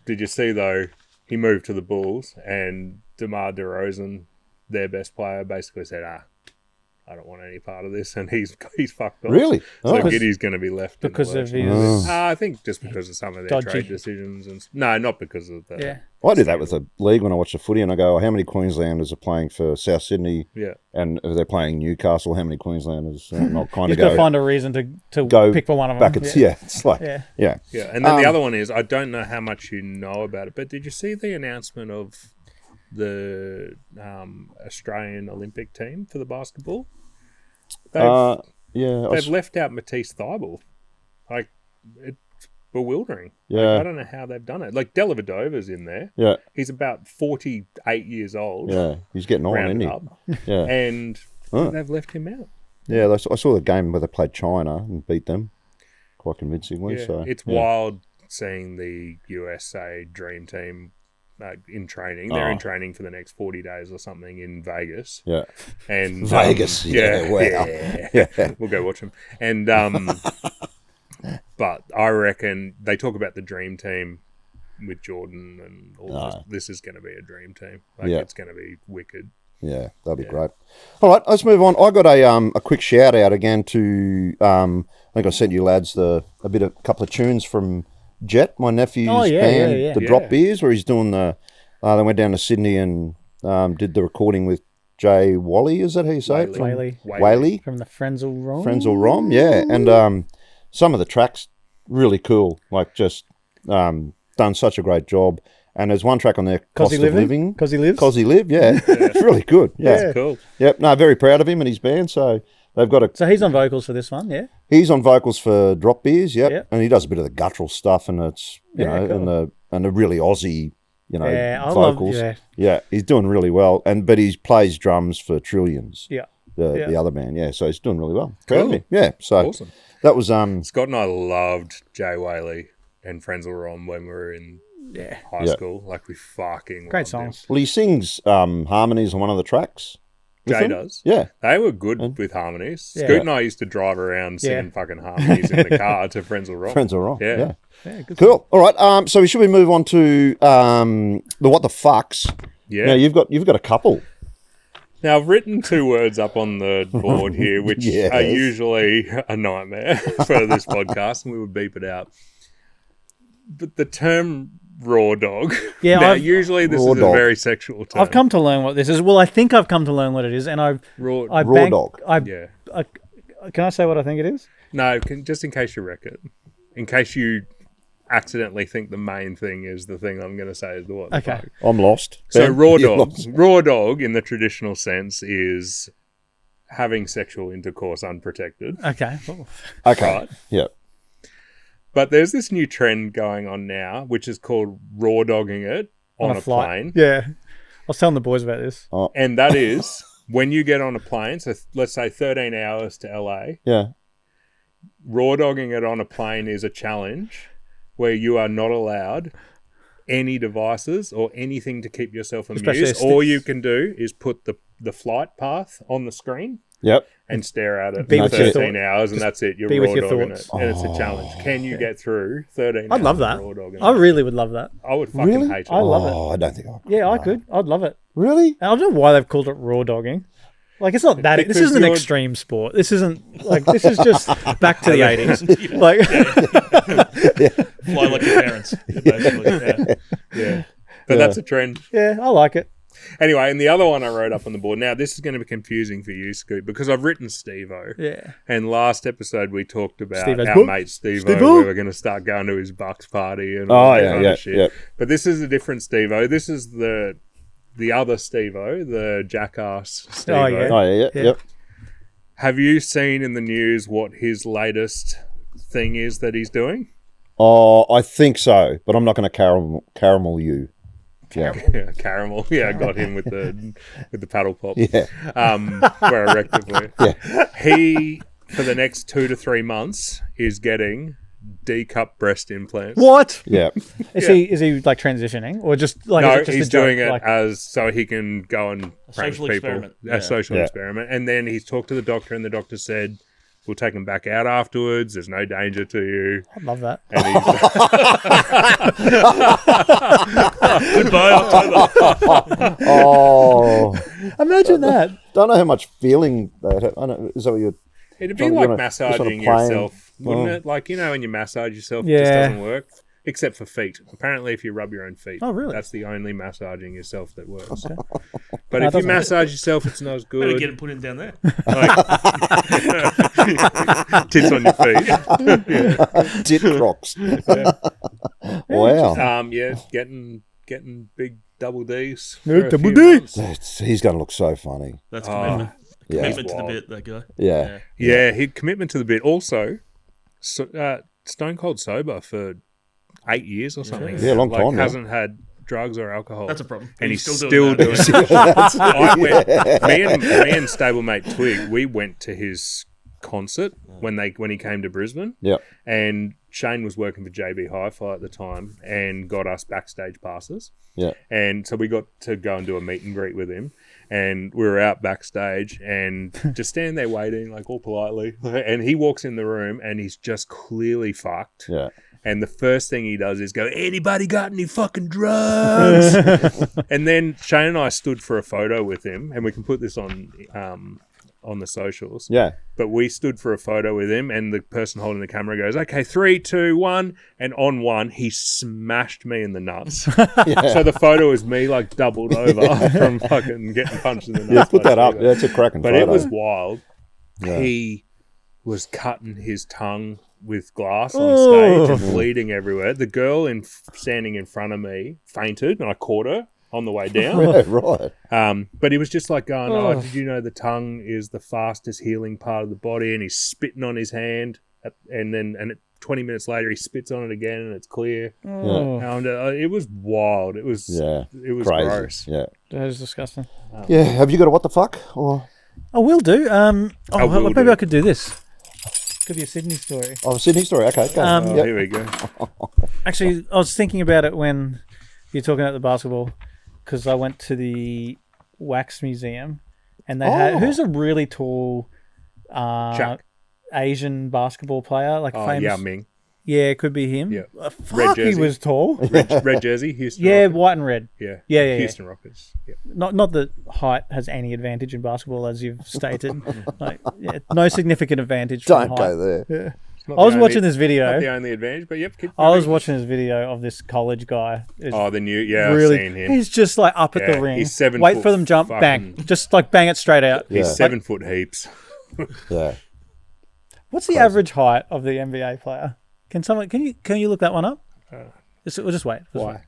Did you see, though, he moved to the Bulls and DeMar DeRozan, their best player, basically said, I don't want any part of this, and he's fucked off. Really? So Oh. Giddey's going to be left because in of the lurch. his. I think just because of some of their Dodgy. trade decisions. No, not because of that. Yeah. I do that with the league when I watch the footy, and I go, how many Queenslanders are playing for South Sydney? Yeah. And if they're playing Newcastle, how many Queenslanders? And I'll kind You've of got to go find a reason to go pick for one of back. them. It's, yeah, it's like, Yeah. yeah. Yeah. And then the other one is, I don't know how much you know about it, but did you see the announcement of the Australian Olympic team for the basketball? They've left out Matisse Thybulle. Like, it's bewildering. Yeah. Like, I don't know how they've done it. Like, Dellavedova's in there. Yeah, He's about 48 years old. yeah. He's getting on, isn't rounded he? up. Yeah. And Huh. they've left him out. Yeah, I saw the game where they played China and beat them quite convincingly. Yeah. So It's yeah. wild seeing the USA Dream Team in training. They're Oh. in training for the next 40 days or something in Vegas. Yeah, And Vegas, yeah, wow. yeah. We'll go watch them. And but I reckon they talk about the dream team with Jordan and all this. This is going to be a dream team. Like, Yeah. it's going to be wicked. yeah, that'd be great. All right, let's move on. I got a quick shout out again to I think I sent you lads a couple of tunes from Jet, my nephew's band, the Drop Beers, where he's doing the. They went down to Sydney and did the recording with Jay Wally. Is that how you say it? Whaley From the Frenzel Rom. Frenzel Rom, yeah, and some of the tracks really cool. Like just done such a great job. And there's one track on there, Cost of Living. Because he lives. Cause he live, yeah. It's really good. Yeah. Cool. Yep. No, very proud of him and his band. So they've got a. So he's on vocals for this one, yeah? He's on vocals for Drop Beers, yep. Yep. And he does a bit of the guttural stuff, and it's you know, cool. and the really Aussie, you know, I vocals. love, he's doing really well, but he plays drums for Trillions. Yeah. The other band, yeah. So he's doing really well. Proud of him. Yeah. So Awesome. that was Scott and I loved Jay Whaley and Frenzel Rom when we were in high school. Like, we fucking Great loved songs. Well, he sings harmonies on one of the tracks. with Jay him. does. Yeah. They were good with harmonies. Yeah. Scoot and I used to drive around singing fucking harmonies in the car to Frenzel Rock. Friends are wrong. Yeah. Yeah, good Cool. All right. So should we move on to the what the fucks? Yeah. Now you've got a couple. Now, I've written 2 words up on the board here, which Yes. are usually a nightmare for this podcast, and we would beep it out. But the term raw dog. Yeah, now, I've- usually this Raw is dog. a very sexual term. I've come to learn what this is. Well, I think I've come to learn what it is, and raw. Raw dog. Yeah. Can I say what I think it is? No, just in case you wreck it. In case you accidentally think the main thing is the thing I'm going to say is the what the Okay. fuck. I'm lost. So Ben, raw you're dog. lost. Raw dog in the traditional sense is having sexual intercourse unprotected. Okay. Okay. Right. Yeah. But there's this new trend going on now, which is called raw dogging it on a flight. plane. Yeah. I was telling the boys about this. And that is when you get on a plane, so let's say 13 hours to LA, Yeah. raw dogging it on a plane is a challenge where you are not allowed any devices or anything to keep yourself Especially amused. a All you can do is put the flight path on the screen Yep. and stare at it Be for with your 13 thought- hours, and that's it. You're be raw with your dogging thoughts. it. And it's a challenge. Can you get through 13 hours I'd love that. of raw dogging? I really would love that. I would fucking Really? hate it. I love it. Oh, I don't think I could. Yeah, I could. I'd love it. Really? And I don't know why they've called it raw dogging. Like, it's not that. This Because isn't an you're- extreme sport. This isn't like. This is just back to the 80s. Like, Fly like your parents, basically. Yeah. Yeah. But that's a trend. yeah, I like it. Anyway, and the other one I wrote up on the board. Now, this is going to be confusing for you, Scoot, because I've written Steve-O. Yeah. And last episode we talked about Steve-O's our book. mate Steve-O. Steve-O. We were going to start going to his Bucks party and all Oh, that yeah, kind yeah, of shit. yeah. But this is a different Steve-O. This is the other Steve-O, the jackass Steve-O. Oh, yeah. Oh, yeah. Yeah. Yep. Have you seen in the news what his latest thing is that he's doing? Oh, I think so, but I'm not going to caramel you. Yeah. Yeah, caramel. Yeah, I got him with the paddle pop. Yeah. Where I wrecked it for you. Yeah. He, for the next 2 to 3 months, is getting D-cup breast implants. What? Yeah. Is he like transitioning or just like? No, is it just he's a joke? doing it Like, as so he can go and prank social people. experiment. A Yeah. social Yeah. experiment. And then he's talked to the doctor, and the doctor said, "We'll take him back out afterwards. There's no danger to you." I love that. And he's Goodbye, October. Oh. Imagine that. Don't know how much feeling that. I don't. Is that what you're? it'd be John, like you wanna- massaging just wanna play yourself, wouldn't Oh. it? Like, when you massage yourself, it Yeah. just doesn't work. Except for feet. Apparently, if you rub your own feet, Oh, really? that's the only massaging yourself that works. Okay. But No, if you it doesn't. massage yourself, it's not as Better good. get it put in down there. Tits on your feet. Tit rocks. Wow. Getting big double D's. Yeah, for a double few D. months. He's going to look so funny. That's commitment. Yeah. Commitment to the Wild. bit, that guy. Yeah. Yeah, he commitment to the bit. Also, stone cold sober for 8 years or something. Yeah, long time now. Hasn't had drugs or alcohol. That's a problem. And He's he's still still doing doing that. it. Me and stablemate Twig, we went to his concert when he came to Brisbane. Yeah. And Shane was working for JB Hi-Fi at the time and got us backstage passes. Yeah. And so we got to go and do a meet and greet with him. And we were out backstage and just standing there waiting, like all politely. And he walks in the room and he's just clearly fucked. Yeah. And the first thing he does is go, "Anybody got any fucking drugs?" And then Shane and I stood for a photo with him, and we can put this on the socials. Yeah. But we stood for a photo with him, and the person holding the camera goes, "Okay, 3, 2, 1." And on one, he smashed me in the nuts. So the photo is me like doubled over from fucking getting punched in the nuts. Yeah, put by that up. Steve. Yeah, it's a cracking But photo. it was wild. Yeah. He was cutting his tongue with glass on stage and bleeding everywhere. The girl standing in front of me fainted, and I caught her on the way down. Yeah, right. But he was just like going, "Oh, did you know the tongue is the fastest healing part of the body?" And he's spitting on his hand, and 20 minutes later he spits on it again, and it's clear. Oh, And it was wild. It was Crazy. gross. Yeah. that is disgusting. Yeah. Have you got a what the fuck? Or I will do. will Maybe do. I could do this. Give you a Sydney story. oh, Sydney story. Okay. Go. Yep. Here we go. Actually, I was thinking about it when you're talking about the basketball, because I went to the Wax Museum, and they had who's a really tall Chuck. Asian basketball player, like Oh, famous. Yao Ming. Yeah, it could be him. Yeah. Fuck, he jersey. was tall. Red jersey, Houston Yeah, Rockets. white and red. Yeah. Yeah. Houston Rockets. Yeah. Not that height has any advantage in basketball, as you've stated. No significant advantage. From Don't height. go there. Yeah. Not I was the watching only- this video. Not the only advantage, but yep. Keep I was moving. watching this video of this college guy. It's Oh, the new, yeah, really, I've seen him. he's just like up at Yeah, the ring. he's 7 Wait foot for them jump, bang, fucking- just like bang it straight out. Yeah. He's 7 foot heaps. Yeah. What's the average height of the NBA player? Can you look that one up? We'll just wait. Why?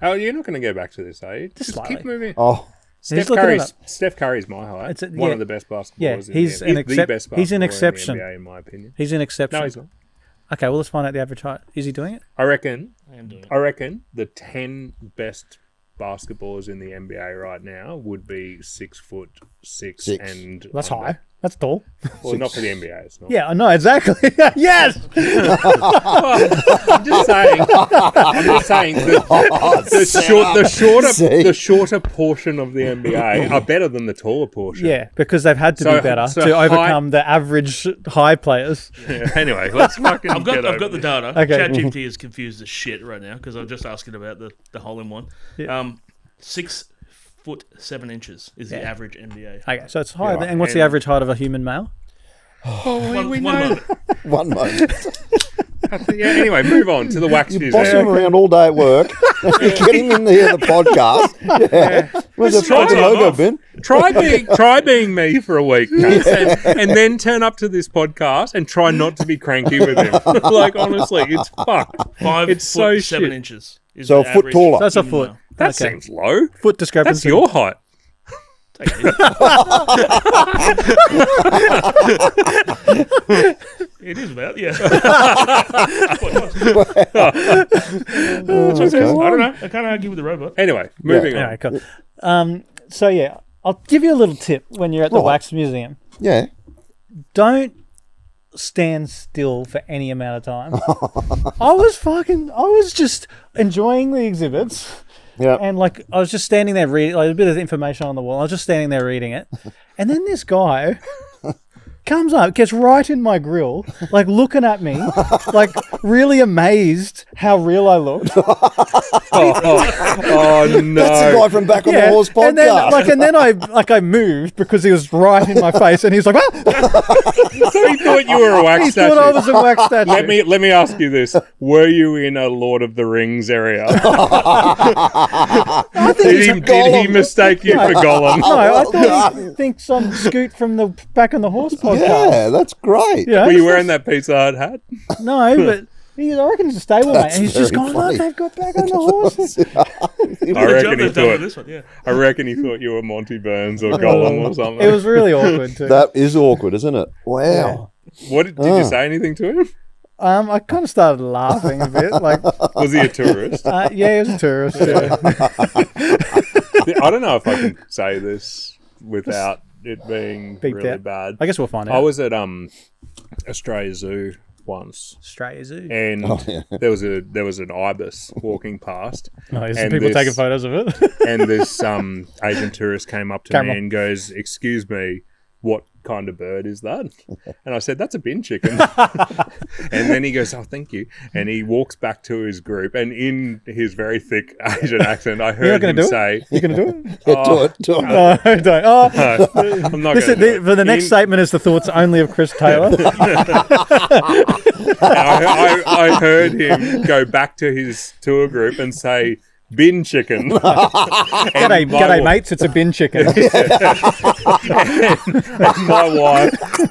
Oh, you're not going to go back to this, are you? Just slightly. keep moving. Oh. He's looking it Steph Curry's my height. It's One yeah. of the best basketballers. Yeah, in he's the, an the best excep- he's an basketballer exception. in the NBA, in my opinion. He's an exception. No, he's not. Okay, well, let's find out the average height. Is he doing it? I reckon am doing it. I reckon the 10 best basketballers in the NBA right now would be 6'6" Six. and That's under. high. That's tall. Well, not for the NBA. It's not. Yeah, I know exactly. Yes. I'm just saying. The shorter portion of the NBA are better than the taller portion. Yeah, because they've had to be better so to high- overcome the average high players. Yeah, anyway, let's fucking. I've get got over the this. data. Okay. ChatGPT is confused as shit right now because I'm just asking about the hole in one. Yeah. 6'7" is the average NBA. Okay, so it's higher. Yeah, And what's the and- average height of a human male? One moment. One moment. Yeah. Anyway, move on to the wax You're bossing him museum. around all day at work. You're getting him here the podcast. Yeah. Where's the Let's try fucking it logo off. bin? Try being me for a week, and then turn up to this podcast and try not to be cranky with him. Like honestly, it's fucked. 5 It's so foot 7 shit. inches. Is So the a foot average taller. That's a human foot. male. That Okay. seems low. Foot discrepancy. That's your height. Take it. It is talking about. Yeah. Okay. I don't know. I can't argue with the robot. Anyway, moving on. Anyway, cool. So yeah, I'll give you a little tip when you're at the Right. wax museum. Yeah. Don't stand still for any amount of time. I was just enjoying the exhibits. Yeah. And like I was just standing there reading like a bit of information on the wall. I was just standing there reading it. And then this guy comes up, gets right in my grill, like looking at me, like really amazed how real I looked. Oh no! That's the guy from Back on the Horse podcast. And then I moved because he was right in my face, and he was like, "Ah!" So he thought you were a wax He statue. thought I was a wax statue. Let me ask you this: were you in a Lord of the Rings area? Did he mistake you for Gollum? No, I thought he thinks I'm Scoot from the Back on the Horse podcast. Yeah, that's great. Yeah, Were you wearing that Pizza Hut hat? No, but I reckon it's a stable mate. And he's just very gone, funny. look, they've got Back on the Horse. I reckon he They've done with thought. this one, yeah. I reckon he thought you were Monty Burns or Gollum or something. It was really awkward too. That is awkward, isn't it? Wow. What did you say anything to him? I kind of started laughing a bit. Like, Was he a tourist? yeah, he was a tourist. Yeah. I don't know if I can say this without it being Beeped really out. bad. I guess we'll find out. I was at Australia Zoo once, Australia Zoo. and there was an ibis walking past, Nice. and People this- taking photos of it. and this Asian tourist came up to Camera. me and goes, "Excuse me, what kind of bird is that?" And I said, "That's a bin chicken." And then he goes, "Oh, thank you." And he walks back to his group, and in his very thick Asian accent, I heard him say, You gonna do it? Yeah, do it. Do it. No, don't. Oh, "I'm not this going is, for the next statement is the thoughts only of Chris Taylor. I heard him go back to his tour group and say, "Bin chicken." G'day, mates. It's a bin chicken. And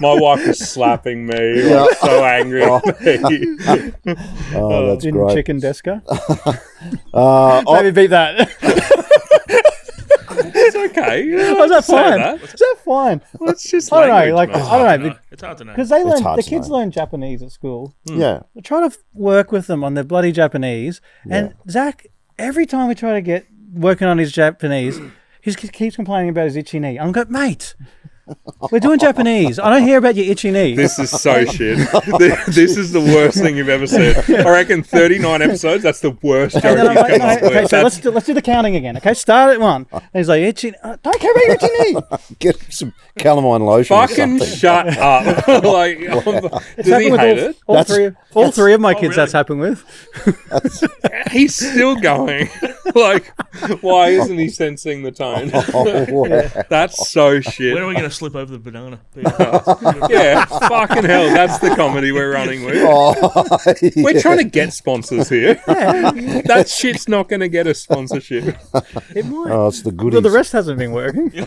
my wife was slapping me, like, so angry at me. Oh, that's Bin great. chicken deska. I- Maybe beat that. It's okay. Was that Say fine? that. Is that fine? Well, it's just I don't know. language, Like mate. I don't know It's hard to know. because they learn hard the to kids know. learn Japanese at school. yeah. I try to work with them on their bloody Japanese, and Zach, every time we try to get working on his Japanese, he keeps complaining about his itchy knee. I'm going, mate, we're doing Japanese. I don't hear about your itchy knee. This is so shit. This is the worst thing you've ever said. I reckon 39 episodes, that's the worst joke And then I'm you've like, come up okay, with. so let's do the counting again. Okay, start at one. And he's like, itchy. Don't care about your itchy knee. Get some calamine lotion or Fucking something. shut up. Like, does he Happened with hate it? all three of my kids. really? That's happened with. He's still going. Like, why isn't he sensing the tone? Oh, wow. That's so When are shit. we going to slip over the banana? Yeah, fucking hell. That's the comedy we're running with. We're trying to get sponsors here. That shit's not going to get a sponsorship. It might. Oh, it's the goodies. Well, the rest hasn't been working. We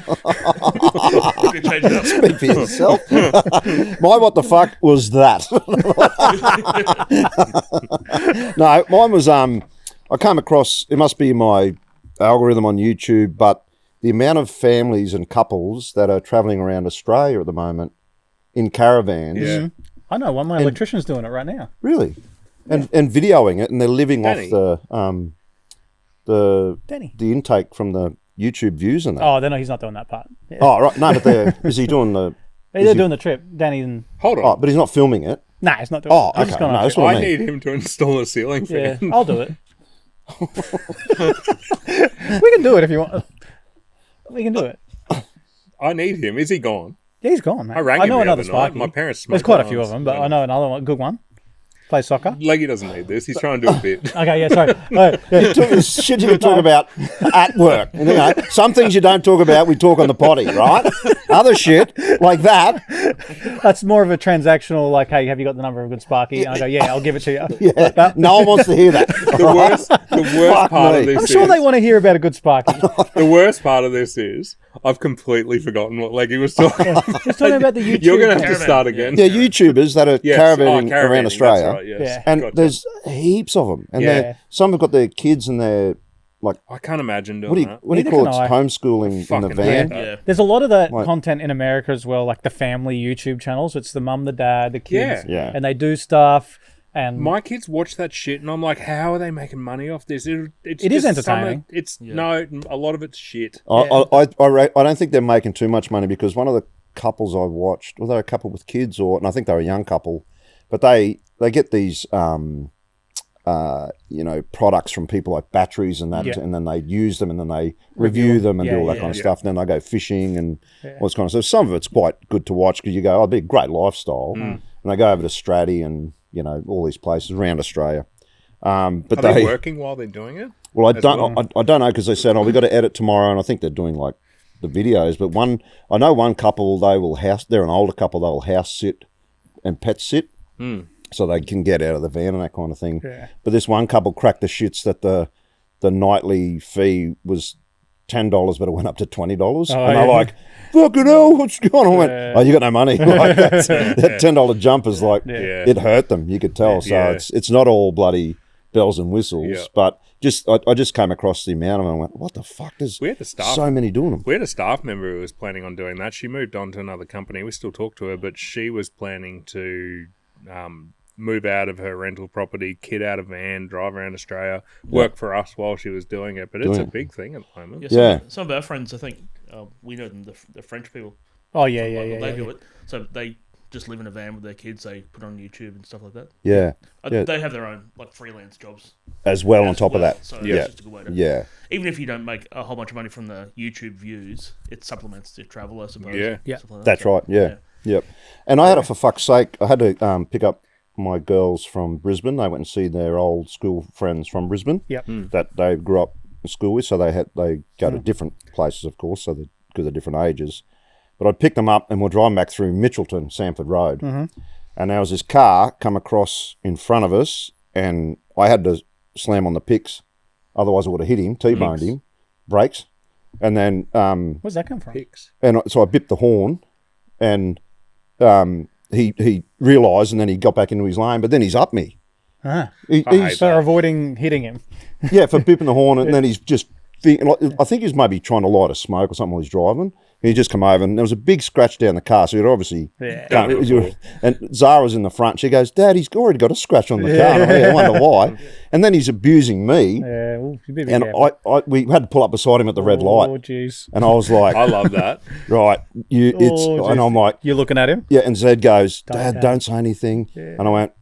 can change it up. Speak for yourself. My what the fuck was that? No, mine was I came across, it must be my algorithm on YouTube, but the amount of families and couples that are travelling around Australia at the moment in caravans. Yeah. I know one. My electrician's doing it right now. Really? And videoing it, and they're living Danny. off the Danny. the intake from the YouTube views and that. Oh, then he's not doing that part. Yeah. Oh, right. No, but is he doing the... They're doing the trip. Danny and Hold on. Oh, but he's not filming it. nah, he's not doing. Oh, it. He's just okay. gone No, on a that's trip. what I I mean. need him to install a ceiling Yeah, fan. I'll do it. We can do it if you want. We can do it. I need him. Is he gone? Yeah, he's gone. Mate. I rang I him know the another other night. Sparky. My parents smoke There's quite a few of arms. them, but I know another one, good one. Plays soccer. Leggie doesn't need this. He's trying to do a bit. Okay, yeah, sorry. Oh, yeah. Shit you can talk about at work. You know, some things you don't talk about, we talk on the potty, right? Other shit like that. That's more of a transactional, like, hey, have you got the number of a good Sparky? And I go, yeah, I'll give it to you. Yeah, no one wants to hear that. The worst Fuck part me. of this I'm sure is, they want to hear about a good Sparky. the worst part of this is I've completely forgotten what Leggie was talking about. He's talking about the YouTube. You're going to have to Caravan. start again. Yeah, YouTubers that are Yes. caravanning Caravanning, around Australia. That's right, yes. Yeah. And Gotcha. there's heaps of them. And Yeah. some have got their kids and their like I can't imagine doing that. what do you Neither call it? can I. Homeschooling in the Fucking van. hate that. Yeah. There's a lot of that Like- content in America as well, like the family YouTube channels. It's the mum, the dad, the kids, Yeah. and they do stuff. And My kids watch that shit, and I'm like, how are they making money off this? It is just entertaining. No, a lot of it's shit. I don't think they're making too much money because one of the couples I watched, well, they're a couple with kids, and I think they're a young couple, but they get these products from people like batteries and that, and then they use them and then they review them and do all that kind of stuff. And then they go fishing and all this kind of stuff. Some of it's quite good to watch because you go, oh, it'd be a great lifestyle. And they go over to Stratty and all these places around Australia. But Are they working while they're doing it? Well, I don't know because they said, we got to edit tomorrow, and I think they're doing like the videos. But I know one couple they're an older couple, they'll house sit and pet sit, so they can get out of the van and that kind of thing. Yeah. But this one couple cracked the shits that the nightly fee was $10, but it went up to $20, and they're like, "Fucking hell, what's going on?" I went, "Oh, you got no money." Like that $10 jump is like it hurt them. You could tell. So it's not all bloody bells and whistles, but I just came across the amount of them and went, what the fuck? There's so many doing them. We had a staff member who was planning on doing that. She moved on to another company. We still talk to her, but she was planning to move out of her rental property, kid out of van, drive around Australia, work for us while she was doing it. But it's a big thing at the moment. Some of our friends, I think, we know them, the French people. Oh, They do it. So they just live in a van with their kids. They put on YouTube and stuff like that. Yeah. They have their own like freelance jobs as well on top of that. So it's just a good way to. Yeah. Even if you don't make a whole bunch of money from the YouTube views, it supplements the travel, I suppose. Yeah. Stuff like that. That's right. Yeah. Yep. And I had it for fuck's sake. I had to pick up my girls from Brisbane. They went and see their old school friends from Brisbane. Yep. That they grew up in school with. So they go to different places, of course, because they're different ages. But I'd pick them up and we're driving back through Mitchelton, Sanford Road. And there was this car come across in front of us and I had to slam on the picks. Otherwise I would have hit him, T-boned him, brakes. And then... where's that come from? Picks. And so I bipped the horn and he realised and then he got back into his lane, but then he's up me. He's So avoiding hitting him. for bipping the horn and then he's just... I think he's maybe trying to light a smoke or something while he's driving. He just come over and there was a big scratch down the car, so he'd obviously... And Zara's in the front. She goes, "Dad, he's already got a scratch on the car." And I wonder why. And then he's abusing me. Yeah, well, you better be And careful. we had to pull up beside him at the red light. Oh, jeez. And I was like, I love that. right, and I'm like, You're looking at him? yeah, and Zed goes, "Dad, don't say anything." And I went,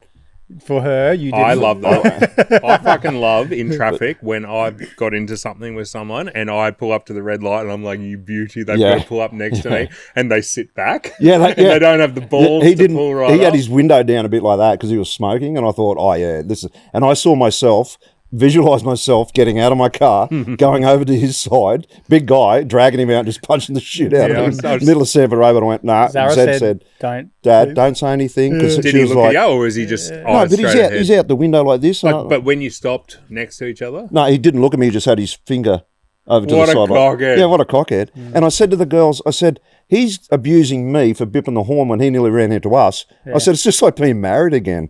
For her, you didn't. I love that. I fucking love in traffic when I've got into something with someone and I pull up to the red light and I'm like, "You beauty!" They've got to pull up next to me and they sit back. They don't have the balls. He to didn't. Pull right He had up. his window down a bit like that because he was smoking, and I thought, "Oh yeah, this is." And I saw myself. Visualize myself getting out of my car, going over to his side, big guy, dragging him out, just punching the shit out of him. Middle of Sanford Road, and I went, "Nah." Zara Zed said, "Don't, Dad, don't say anything." Because Did she he was look like, at you, or is he just "No, but he's out the window like this." And But when you stopped next to each other, no, he didn't look at me. He just had his finger over to What the a side. cockhead. Yeah, what a cockhead. And I said to the girls, I said, "He's abusing me for bipping the horn when he nearly ran into us." I said, "It's just like being married again."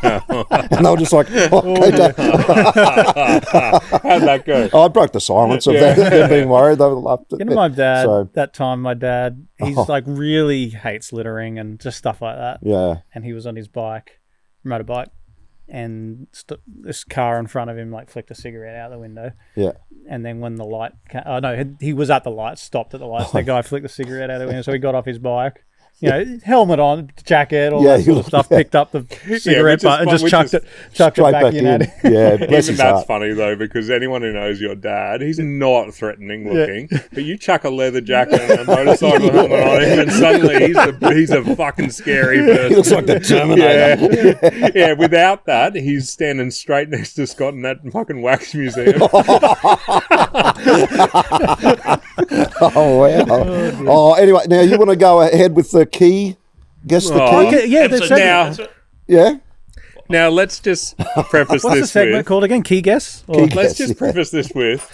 And they were just like, "Okay, Dad." how'd that go? I broke the silence of them being worried. They were laughed at You know, my dad, So, that time, my dad, he's like really hates littering and just stuff like that. yeah. And he was on his motorbike, and this car in front of him like flicked a cigarette out the window. Yeah. And then when the light he was at the light, stopped at the lights. The guy flicked the cigarette out the window, so he got off his bike. You know, helmet on, jacket, all that sort of stuff. Picked up the cigarette butt and just chucked it back in at him. Yeah, bless Even his that's heart. funny though, because anyone who knows your dad, he's not threatening looking, but you chuck a leather jacket and a motorcycle helmet on him, and suddenly he's a fucking scary person. He looks like the Terminator. Yeah, without that, he's standing straight next to Scott in that fucking wax museum. Oh, wow. Oh, anyway, now you want to go ahead with the key? Guess the key? Okay, yeah, that's Episode- Now- Yeah? Now let's just preface What's the this segment with. called again? Key guess? Or- Let's just preface this with.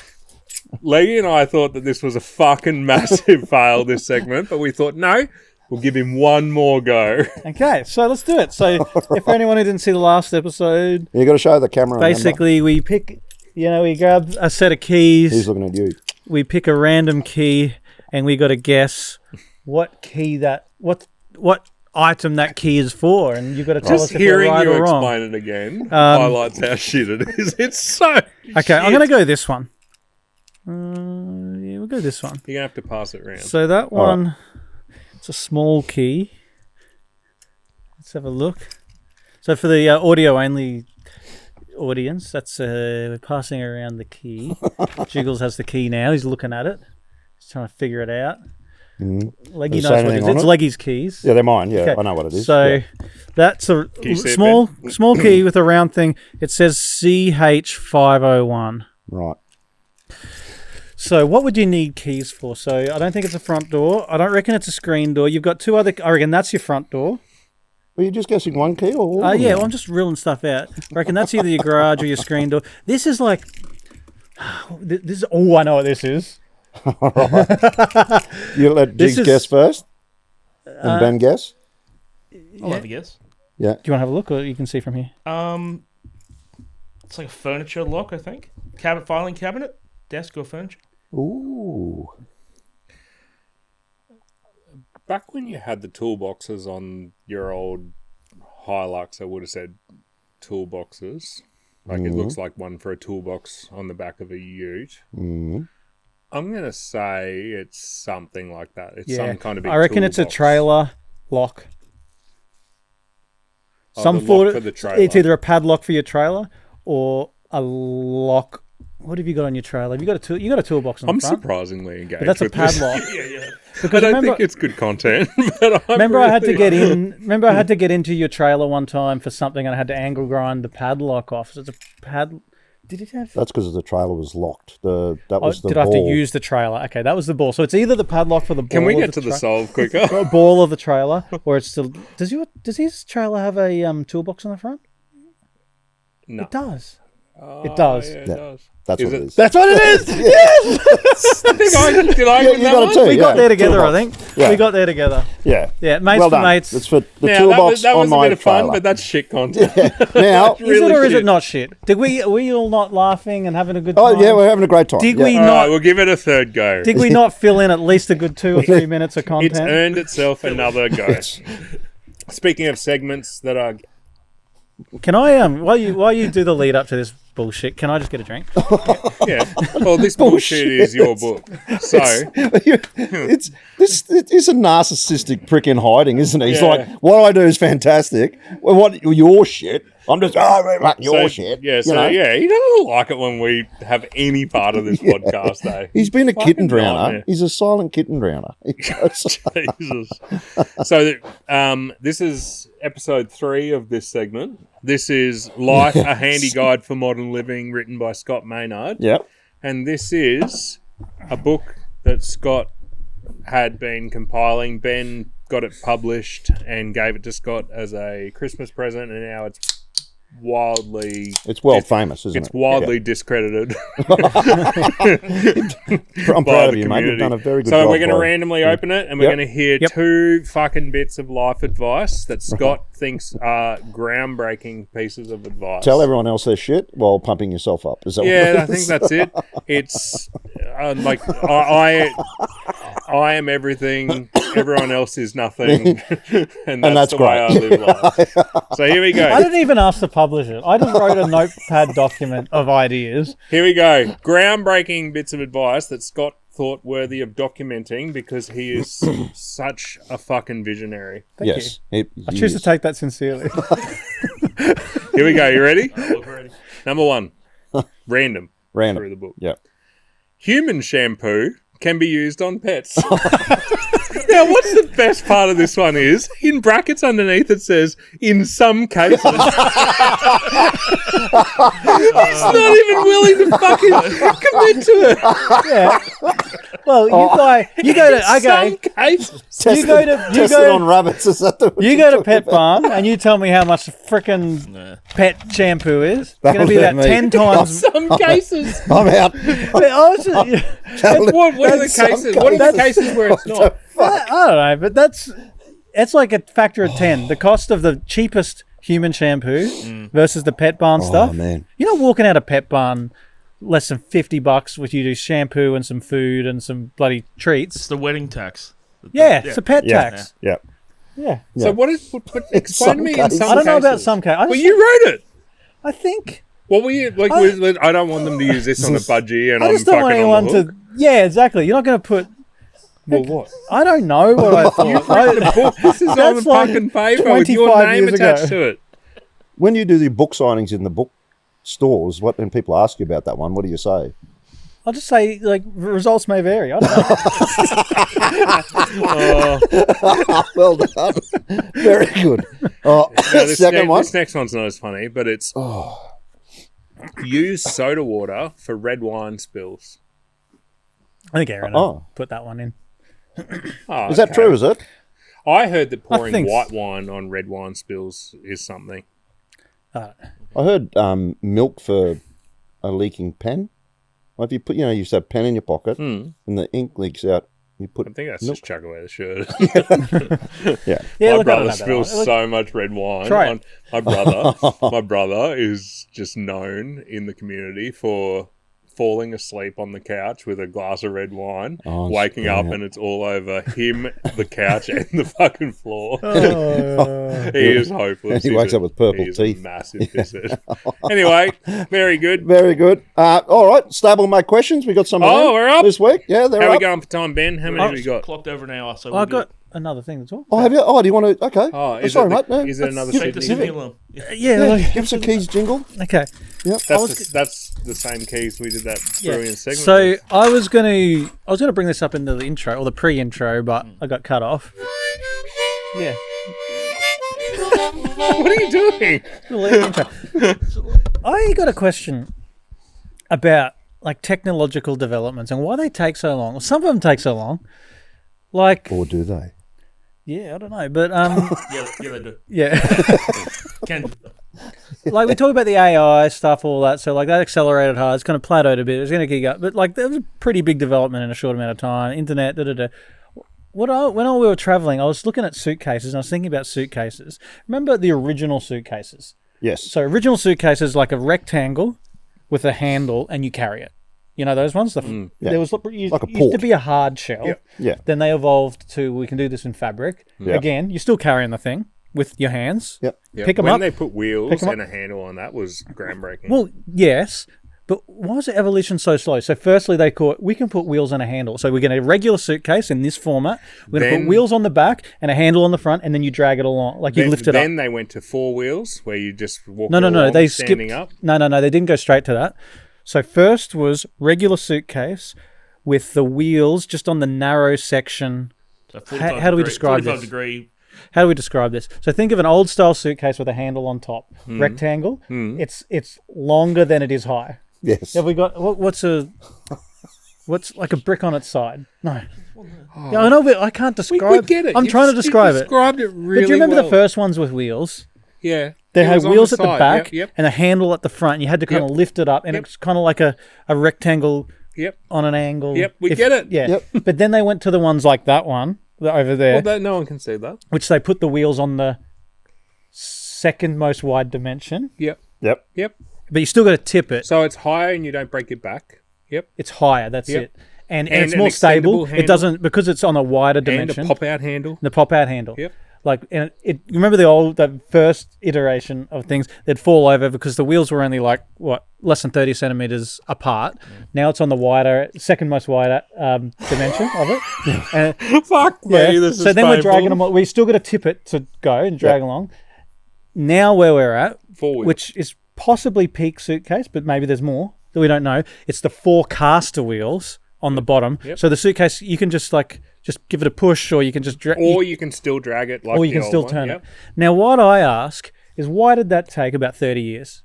Leggie and I thought that this was a fucking massive fail, this segment, but we thought, no, we'll give him one more go. Okay, so let's do it. So, if for anyone who didn't see the last episode, You got to show the camera. remember? basically we pick we grab a set of keys. He's looking at you. We pick a random key, and we got to guess what item that key is for, and you've got to tell us Just if we're hearing right you or wrong. explain it again highlights how shit it is. It's so Okay, I'm shit. going to go this one. Yeah, we'll go this one. You're going to have to pass it around. So that one, it's a small key. Let's have a look. So for the audio-only audience, that's we're passing around the key. Jiggles has the key now. He's looking at it. He's trying to figure it out. Leggie Does it knows say what it is. anything on It's it? Leggie's keys. Yeah, they're mine. Yeah, Okay. I know what it is. So Yeah. that's a you see it, small key with a round thing. It says CH501. Right. So what would you need keys for? So I don't think it's a front door. I don't reckon it's a screen door. You've got two other... I reckon that's your front door. Were you just guessing one key or all of them? Yeah, well, I'm just reeling stuff out. I reckon that's either your garage or your screen door. This is like... This is... Oh, I know what this is. You let This Jigs is- guess first? And Ben guess? I'll have a guess. Yeah. Do you want to have a look, or you can see from here? It's like a furniture lock, I think. Filing cabinet, desk or furniture. Ooh. Back when you had the toolboxes on your old Hilux, I would have said toolboxes. Like it looks like one for a toolbox on the back of a ute. Mm. I'm going to say it's something like that. It's some kind of big I reckon it's a toolbox. trailer lock. Oh, Some the sort lock of... for the trailer. It's either a padlock for your trailer or a lock. What have you got on your trailer? You got a toolbox on I'm the front. surprisingly engaged But that's a with this. padlock. Yeah. Because I don't remember, think it's good content. But remember I had to get in. Remember I had to get into your trailer one time for something, and I had to angle grind the padlock off. So it's a pad. Did it have? That's because the trailer was locked. That was the did I have to ball. use the trailer? Okay, that was the ball. So it's either the padlock for the ball. Can we of get to the solve quicker? ball of the trailer, or it's still. Does his trailer have a toolbox on the front? No. It does. It does. Yeah, it Yeah. does. That's Is what it? it is. That's what it is. Yes. I think I did. I Yeah, win you that got it one? too. We got yeah. there together, I Toolbox. think. Yeah. We got there together. Yeah. Yeah, mates well for done. mates. It's for the Now, toolbox that on was a my bit of fun, trailer. but that's shit content. Now, Is really it or is shit. it not shit? Are we all not laughing and having a good time? oh yeah, we're having a great time. Did yeah. we All right, not? we'll give it a third go. Did we not fill in at least a good 2 or 3 minutes of It's content? earned itself another go. Yes. Speaking of segments that are... Can I while you do the lead up to this bullshit, can I just get a drink? Yeah. Well, this bullshit is your book. So... It is a narcissistic prick in hiding, isn't it? He's Yeah. like, what I do is fantastic. Well, what your shit? I'm just your shit. Yeah, you so know? yeah, he doesn't like it when we have any part of this podcast, though. He's been a kitten Fucking drowner. nightmare. He's a silent kitten drowner. Jesus. So this is episode 3 of this segment. This is Life, a Handy Guide for Modern Living, written by Scott Maynard. Yep. And this is a book that Scott had been compiling. Ben got it published and gave it to Scott as a Christmas present, and now it's wildly... It's world famous, isn't It's it? wildly discredited. I'm by proud of the you, mate. You've community. done a very good So job. we're going to by- randomly open it, and we're Yep. going to hear 2 fucking bits of life advice that Scott thinks are groundbreaking pieces of advice. Tell everyone else their shit while pumping yourself up. Is that Yeah, what I think that's it. It's like I am everything. Everyone else is nothing, and that's the way I live life. So here we I go. didn't even ask to publish it. I just wrote a notepad document of ideas. Here we go. Groundbreaking bits of advice that Scott thought worthy of documenting because he is such a fucking visionary. Yes. I choose to take that sincerely. Here we go. You ready? Look ready. Number 1. Random. Random. Through the book. Yeah. Human shampoo can be used on pets. Now, what's the best part of this one is, in brackets underneath it says, in some cases. He's not even willing to fucking commit to it. Yeah. Well, you go to Some cases. Test it on rabbits. Is that the You go to Pet Barn and you tell me how much frickin' pet shampoo is. It's going to be That'll about let me. 10 times. Some cases. I'm out. What are the cases? What are the cases where it's not? I don't know, but it's like a factor of 10. The cost of the cheapest human shampoo versus the Pet Barn stuff. man. You're not walking out of Pet Barn less than $50, which you do shampoo and some food and some bloody treats. It's the wedding tax. Yeah, it's a pet tax. Yeah. Yeah. So what explain to me in some cases. cases. I don't know about some cases. Well, you wrote it. I think. What were you like? I don't want them to use this on a budgie, and I I'm just don't want fucking on anyone the hook. to. Yeah, exactly. You're not going to put. Well, what? I don't know what I thought. The book. This is on the That's like fucking paper with your 25 name years attached ago. to it. When you do the book signings in the book stores, and people ask you about that one, what do you say? I'll just say, like, results may vary. I don't know. Well done. Very good. Now, Second one. This next one's not as funny, but it's use soda water for red wine spills. I think Aaron put that one in. Oh, Is that okay. true, is it? I heard that pouring think so. white wine on red wine spills is something. I heard milk for a leaking pen. Like if you put, you used to have a pen in your pocket and the ink leaks out. You put I think that's milk. just chuck away the shirt. Yeah. Yeah, My look, I don't brother know about spills that one. so much red wine. Try it. My brother is just known in the community for falling asleep on the couch with a glass of red wine, waking up and it's all over him, the couch, and the fucking floor. He is hopeless. He wakes up with purple He's teeth. A massive pisshead. Anyway, very good. Very good. All right, stablemate questions. We got some of them we're up this week. Yeah, they're How are we up. going for time, Ben? How many have we got? Clocked over an hour, so I've got another thing to talk Oh, have you? Oh, do you want to? Okay. Oh, is sorry, it mate. No, is it another Take the Sydney? stimulum. Yeah, give us a keys jingle. okay. Yep. That's the same keys we did that brilliant segment. So with. I was gonna bring this up in the intro or the pre-intro, but I got cut off. Yeah. What are you doing? I got a question about like technological developments and why they take so long. Well, some of them take so long. Like, Or do they? yeah, I don't know, but Yeah, they do. yeah. Can Like we talk about the AI stuff, all that. So like that accelerated hard. It's kind of plateaued a bit. It's going to kick up, but like there was a pretty big development in a short amount of time. Internet, when we were traveling, I was looking at suitcases and I was thinking about suitcases. Remember the original suitcases? Yes. So original suitcases like a rectangle with a handle, and you carry it. You know those ones. There was Like a used to port. be a hard shell. Yeah. Yeah. Then they evolved to we can do this in fabric. Yeah. Again, you're still carrying the thing with your hands. Yep. Yeah, Pick 'em when up. they put wheels Pick 'em and a handle on that was groundbreaking. Well, yes, but why was the evolution so slow? So firstly, we can put wheels and a handle. So we're going to a regular suitcase in this format. We're going to put wheels on the back and a handle on the front, and then you drag it along, like you lift it up. Then they went to 4 wheels where you just walk No. along, They standing skipped. up. No. They didn't go straight to that. So first was regular suitcase with the wheels just on the narrow section. so How do we describe 45 this? degree. How do we describe this? So think of an old style suitcase with a handle on top, rectangle. It's longer than it is high. Yes. Have we got what's like a brick on its side? No. Yeah, I know, but I can't describe. We get it. I'm trying to describe you it. described it really But do you remember well. the first ones with wheels? Yeah. They It had was on wheels at the side. back Yep. and a handle at the front. You had to kind of lift it up, and it's kind of like a rectangle Yep. on an angle. Yep, we get it. Yeah. Yep. But then they went to the ones like that one over there, Well, no one can see that. which they put the wheels on the second most wide dimension. Yep. Yep. Yep. But you still got to tip it. So it's higher and you don't break it back. Yep. It's higher. That's Yep. it. And And it's an more stable. extendable It handle. doesn't because it's on a wider And a dimension. pop-out handle. The pop-out handle. Yep. Like, and you remember the first iteration of things? They'd fall over because the wheels were only like less than 30 centimeters apart. Now it's on the second most wider dimension of it. And, Fuck me, this is so then we're painful. dragging them. We still got to tip it to go and drag along. Now where we're at, 4 wheels. which is possibly peak suitcase, but maybe there's more that we don't know. It's the 4 caster wheels on the bottom. Yep. So the suitcase, you can just give it a push, or you can just drag. Or you can still drag it like Or you the can old still one. turn Yep. it. Now, what I ask is, why did that take about 30 years?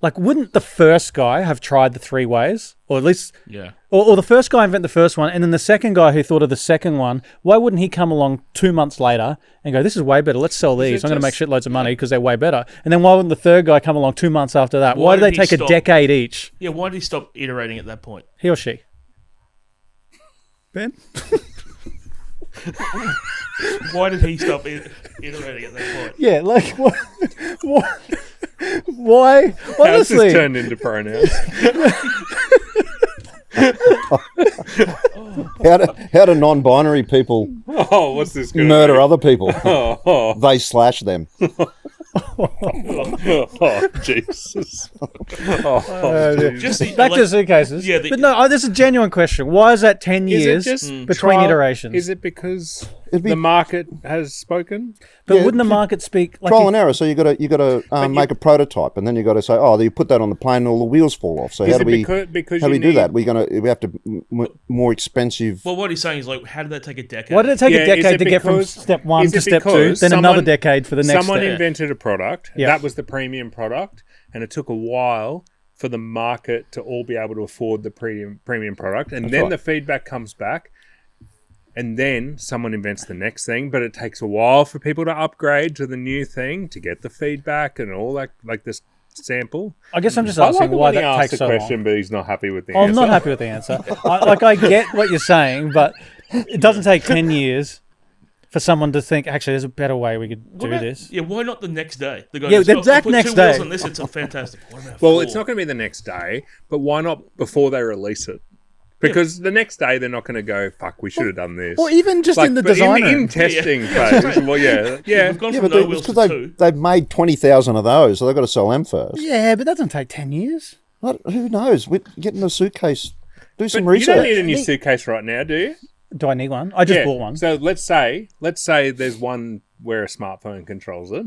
Like, wouldn't the first guy have tried the 3 ways? Or at least, Yeah. or the first guy invent the first one, and then the second guy who thought of the second one, why wouldn't he come along 2 months later and go, this is way better, let's sell these, I'm going to make shitloads of money because they're way better. And then why wouldn't the third guy come along 2 months after that? Why did they he take a stop? decade each? Yeah, why did he stop iterating at that point? He or she? Ben? Why did he stop iterating at that point? Yeah, like, why? How's Honestly, this turned into pronouns? How do non-binary people Oh, what's this going murder other people? Oh, They slash them. oh, Jesus. Oh, dear. Jesus. Just the, Back like, to suitcases. Yeah, but no, this is a genuine question. Why is that 10 Is it years just between trial- iterations? Is it because It'd be- the market has spoken? But Yeah, wouldn't the market speak like Trial if- and error. So you got to make a prototype, and then you got to say, oh, you put that on the plane, and all the wheels fall off. So Is how it do we because how do you we do need- that? We have to more expensive. well, what he's saying is like, how did that take a decade? why did it take Yeah, a is decade it to get from because- step one is to it step two, because then another someone- decade for the next Someone step? invented a product. Yeah. That was the premium product, and it took a while for the market to all be able to afford the premium product, and then right. the feedback comes back, and then someone invents the next thing. But it takes a while for people to upgrade to the new thing to get the feedback and all that, like this sample. I guess I'm just I asking like it why when he that asks takes a so question, long. but he's not happy with the I'm answer. not happy with the answer. I get what you're saying, but it doesn't take 10 years for someone to think, actually, there's a better way we could do What about- this. Yeah, why not the next day? The guy Yeah, goes, the "Oh, exact put next two wheels day." on this, it's a fantastic. What about Well, four? it's not going to be the next day, but why not before they release it? Because the next day they're not going to go, fuck, we should have done this. Or even just in the but design in room. testing phase. Well, yeah. We've gone Yeah, from but no it's wheels because to two. they've made 20,000 of those, so they've got to sell them first. Yeah, but that doesn't take 10 years. Who knows? We get in a suitcase, do some But you don't research. need a new suitcase right now, do you? Do I need one? I just bought one. So let's say there's one where a smartphone controls it.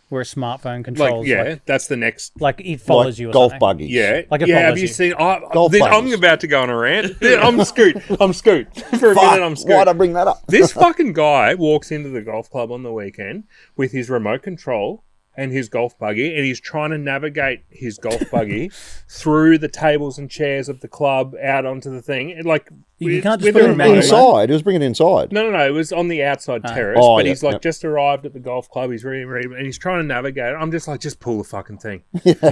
Where a smartphone controls, That's the next. like it follows Like you or golf something. buggies. Yeah, Like it yeah. Have follows you you. seen? Golf I'm buggies. about to go on a rant. I'm Scoot. For a Fuck, minute, I'm Scoot. why'd I bring that up? This fucking guy walks into the golf club on the weekend with his remote control and his golf buggy, and he's trying to navigate his golf buggy through the tables and chairs of the club out onto the thing. And like You can't just with put a it in remote. manual. Inside. He was bringing it inside. No, it was on the outside terrace, Oh, but yeah, he's like yeah. just arrived at the golf club. He's ready, and he's trying to navigate. I'm just like, just pull the fucking thing.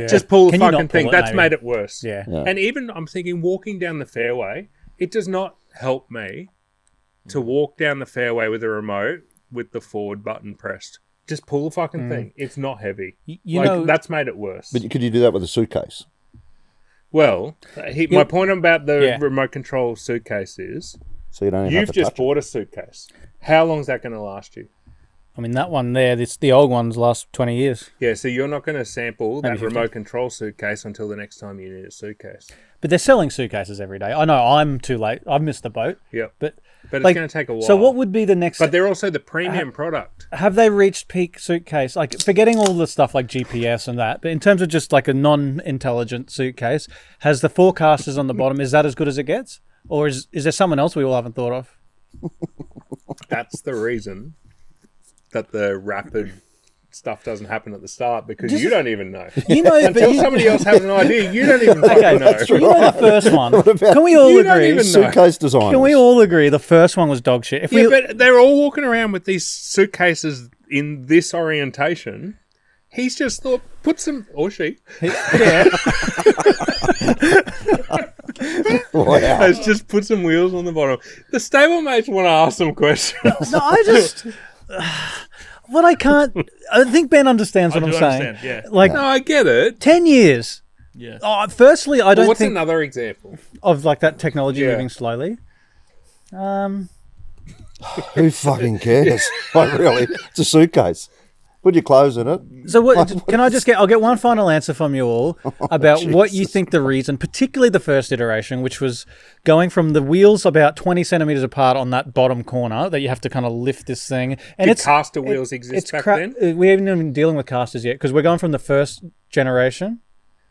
Just pull the Can you not fucking pull thing. it, That's maybe? made it worse. Yeah. And even I'm thinking walking down the fairway, it does not help me to walk down the fairway with a remote with the forward button pressed. Just pull the fucking thing. It's not heavy. You know, that's made it worse. But could you do that with a suitcase? Well, my point about the Yeah. remote control suitcase is So you don't even you've have to just touch bought a suitcase. How long is that going to last you? I mean, that one there, the old ones last 20 years. Yeah, so you're not going to sample Maybe that 50. remote control suitcase until the next time you need a suitcase. But they're selling suitcases every day. I know I'm too late. I've missed the boat. Yep. But it's like, going to take a while. So what would be the next... But they're also the premium product. Have they reached peak suitcase? Like, forgetting all the stuff like GPS and that, but in terms of just like a non-intelligent suitcase, has the forecasters on the bottom, is that as good as it gets? Or is there someone else we all haven't thought of? That's the reason that the rapid stuff doesn't happen at the start, because Just- you don't even know. You know, Until somebody else has an idea, you don't even fucking know. You know the first one. Can we all You don't agree? even know. Suitcase designers. Can we all agree the first one was dog shit? If Yeah, we, but they're all walking around with these suitcases in this orientation. He's just thought, put some, or she, yeah, Wow. has just put some wheels on the bottom. The stablemates want to ask some questions. no, I just. What I can't. I think Ben understands what I I'm do saying. understand, yeah. Like No, I get it. 10 years. Yeah. Oh, firstly, I Well, don't what's think another example? of like that technology Yeah. moving slowly. Who fucking cares? Like, really? It's a suitcase. Put your clothes in it. So what can I just get? I'll get one final answer from you all about what you think the reason, particularly the first iteration, which was going from the wheels about 20 centimeters apart on that bottom corner that you have to kind of lift this thing. And Did caster wheels exist back then? We haven't even been dealing with casters yet because we're going from the first generation.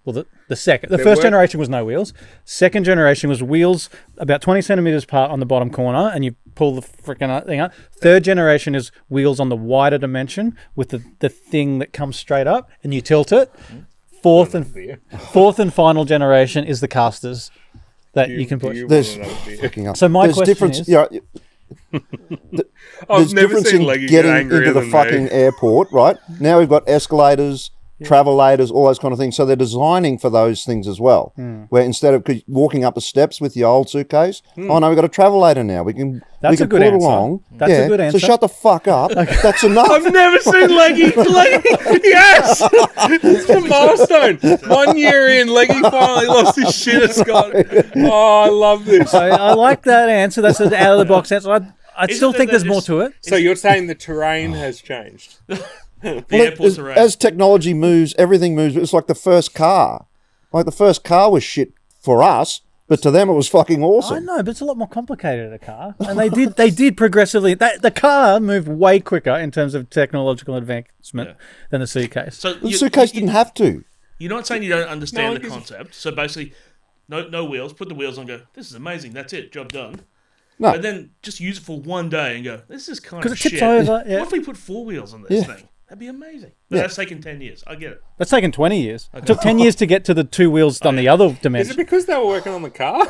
Well, the second. The There first were- generation was no wheels. Second generation was wheels about 20 centimeters apart on the bottom corner, and you pull the freaking thing up. Third generation is wheels on the wider dimension with the thing that comes straight up, and you tilt it. Fourth and final generation is the casters that you can push. There's I've fucking up. So my There's question difference, is- you know, there's never difference seen in Leggie get getting angrier into the than fucking me. airport, right? Now we've got escalators travelators, all those kind of things. So they're designing for those things as well. Where instead of walking up the steps with the old suitcase, oh no, we've got a travelator now. We can That's we a can good pull it answer. along. That's a good answer. So shut the fuck up. That's enough. I've never seen Leggie. Yes! It's a milestone. 1 year in, Leggie finally lost his shit at Scott. Oh, I love this. I like that answer. That's an out of the box answer. I still it think that there's more just- to it. So you're saying the terrain has changed? The Well, airport's around. as technology moves, everything moves. It's like the first car. Like the first car was shit for us, but to them it was fucking I awesome. know, but it's a lot more complicated, a car. And they did progressively. The car moved way quicker in terms of technological advancement than the suitcase. So The suitcase didn't have to. You're not saying you don't understand No, the concept. So basically, no wheels. Put the wheels on. And go. This is amazing. That's it. Job done. No. But then just use it for one day and go. This is kind of 'Cause it tips shit. over, yeah. What if we put 4 wheels on this thing? That'd be amazing. But that's taken 10 years. I get it. That's taken 20 years. It took 10 years to get to the 2 wheels on the other Is it dimension. because they were working on the car?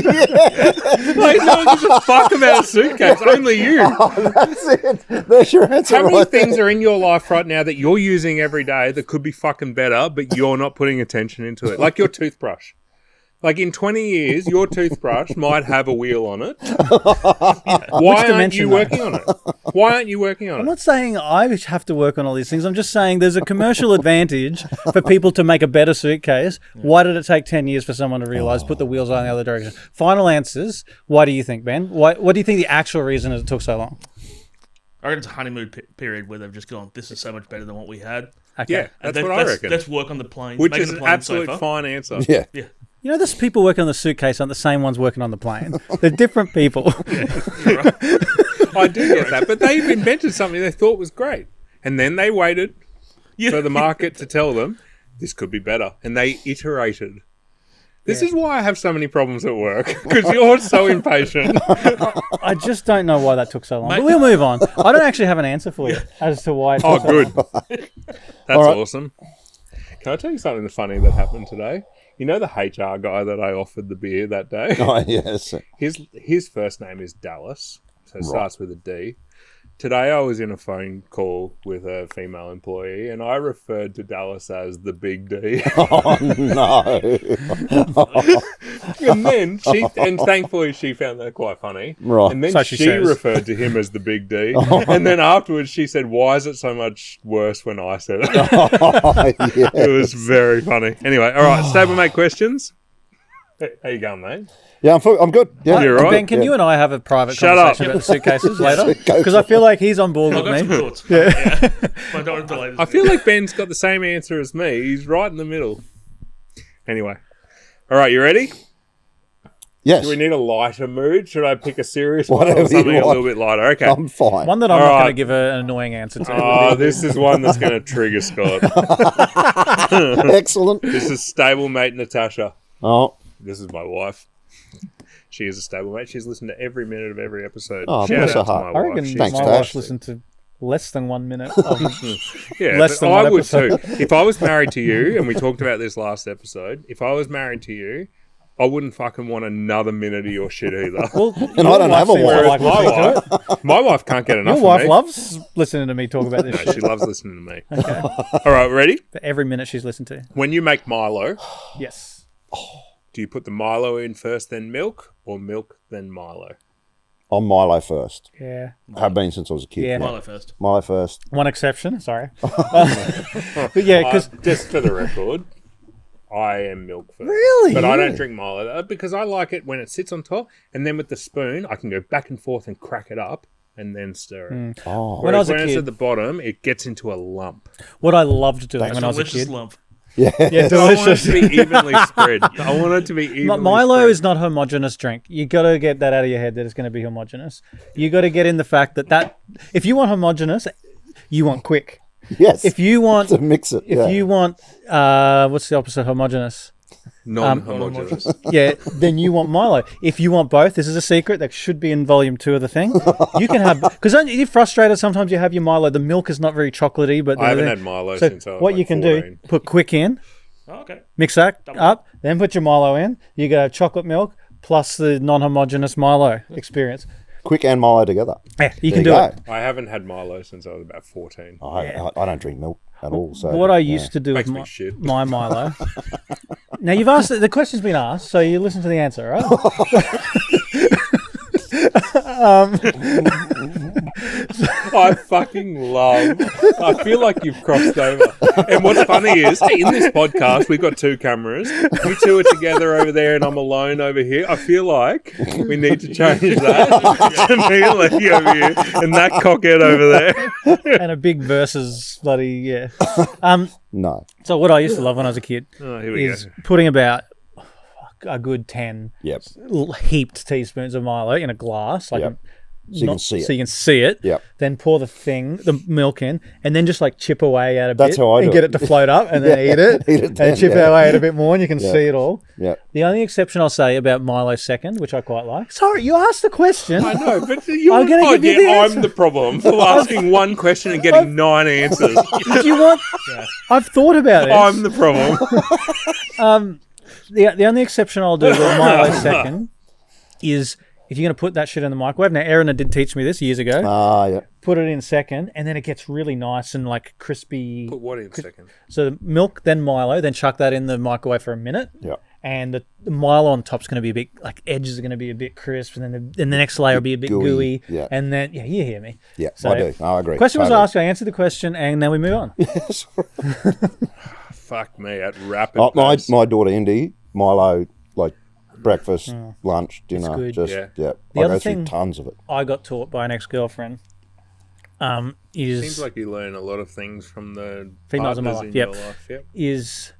Like, no one gives a fuck about a suitcase. Only you. That's it. There's your answer. How many right there. things are in your life right now that you're using every day that could be fucking better, but you're not putting attention into it? Like your toothbrush. Like in 20 years, your toothbrush might have a wheel on it. Why aren't dimension, you though? working on it? Why aren't you working on I'm it? not saying I have to work on all these things. I'm just saying there's a commercial advantage for people to make a better suitcase. Why did it take 10 years for someone to realise, put the wheels on the other direction? Final answers. Why do you think, Ben? What do you think the actual reason is it took so long? I reckon it's a honeymoon period where they've just gone, this is so much better than what we had. Okay. Yeah, And that's what I reckon. Let's work on the plane. Which make is it a an plane absolute safer. fine answer. Yeah. Yeah. You know, there's people working on the suitcase aren't the same ones working on the plane. They're different people. I do get that, but they've invented something they thought was great. And then they waited for the market to tell them this could be better. And they iterated. This is why I have so many problems at work, because you're so impatient. I just don't know why that took so long. But we'll move on. I don't actually have an answer for you as to why it took Oh, so good. long. That's All right. awesome. Can I tell you something funny that happened today? You know the HR guy that I offered the beer that day? Oh, yes. His first name is Dallas, so it starts with a D. Today I was in a phone call with a female employee and I referred to Dallas as the Big D. Oh, no. And then and thankfully she found that quite funny. Right. And then So she she says. referred to him as the Big D. And then afterwards she said, "Why is it so much worse when I said it?" Oh, yeah. It was very funny. Anyway, all right, stablemate questions. Hey, how you going, mate? Yeah, I'm good. Yeah. You're right. Ben, can you and I have a private Shut conversation up. about the suitcases later? Go Because for I feel like he's on board I've got with some me. thoughts. Yeah. But I don't want to delay this. I feel like Ben's got the same answer as me. He's right in the middle. Anyway. All right, you ready? Yes. Do we need a lighter mood? Should I pick a serious one Whatever or you something a want. little bit lighter? Okay. I'm fine. One that I'm All not going right. to give an annoying answer to. Oh, this is one that's going to trigger Scott. Excellent. This is stablemate Natasha. Oh, This is my wife. She is a stablemate. She's listened to every minute of every episode. Oh, Shout bless out her to heart. my I wife. reckon She's Thanks, my Tash. wife listened to less than 1 minute of Yeah, less but than I one would episode. too. If I was married to you, and we talked about this last episode, if I was married to you, I wouldn't fucking want another minute of your shit either. Well, And I don't have a wife. Whereas my listening to it. my wife can't get enough Your wife of me. loves listening to me talk about this No, shit. she loves listening to me. All right, ready? For every minute she's listened to. When you make Milo, Yes. do you put the Milo in first, then milk, or milk, then Milo? I'm Milo first. Yeah. Have been since I was a kid. Yeah. Milo first. Milo first. One exception. Sorry. But yeah, because Just for the record, I am milk first. Really? But I don't drink Milo because I like it when it sits on top, and then with the spoon, I can go back and forth and crack it up and then stir it. Oh, When I was a Whereas when it's kid- at the bottom, it gets into a lump. what I loved doing when I was a Delicious kid. lump. Yeah, I want it delicious. to be evenly spread. I want it to be evenly Milo spread. is not homogenous drink. You got to get that out of your head that it's going to be homogenous. You got to get in the fact that if you want homogenous, you want quick. yes. If you want to mix it. if yeah. you want what's the opposite of homogenous? non-homogeneous. Yeah, then you want Milo. If you want both, this is a secret that should be in volume 2 of the thing. You can have because you're frustrated. Sometimes you have your Milo. The milk is not very chocolatey, but I haven't had Milo so since I was what like you can 14. do, put quick in, Oh, okay. mix that up, then put your Milo in. You got chocolate milk plus the non-homogeneous Milo experience. quick and Milo together. Yeah, you can There do you it. go. I haven't had Milo since I was about 14. I don't drink milk at all. So What I used to do with Makes me shit. my Milo. Now you've asked the question's been asked, so you listen to the answer, right? I fucking love. I feel like you've crossed over. And what's funny is, in this podcast, we've got 2 cameras. You 2 are together over there, and I'm alone over here. I feel like we need to change that to me and Leggie over here, and that cockhead over there. And a big versus bloody yeah. No. So what I used to love when I was a kid Oh, here we is go. putting about a good 10 Yep. heaped teaspoons of Milo in a glass, like Yep. So you can see it. so you can see it. Yep. Then pour the milk in, and then just like chip away at a That's bit how I and do get it. it to float up, and then eat it, Eat it then, and chip yeah. away at a bit more, and you can see it all. Yeah. The only exception I'll say about Milo second, which I quite like. Sorry, you asked the question. I know, but you're I'm gonna give you the answer. I'm the problem for asking one question and getting 9 answers. Do you want? I've thought about it. I'm the problem. The only exception I'll do with Milo second is if you're going to put that shit in the microwave. Now, Erin did teach me this years ago. Yeah. Put it in second, and then it gets really nice and like crispy. Put what in second? So milk, then Milo, then chuck that in the microwave for a minute. Yeah. And the Milo on top's going to be a bit, like edges are going to be a bit crisp, and then the next layer will be a bit gooey. Yeah. And then, yeah, you hear me. Yeah. So, I do. I agree. Question was Totally. asked, I answered the question, and then we move on. Fuck me, at rapid My pace. daughter Indy, Milo, like breakfast, lunch, dinner, good. just Yeah. yeah. The I other go through thing- tons of it. I got taught by an ex-girlfriend. Is Seems like you learn a lot of things from the Females in my partners life, in yep. your life. Yep. is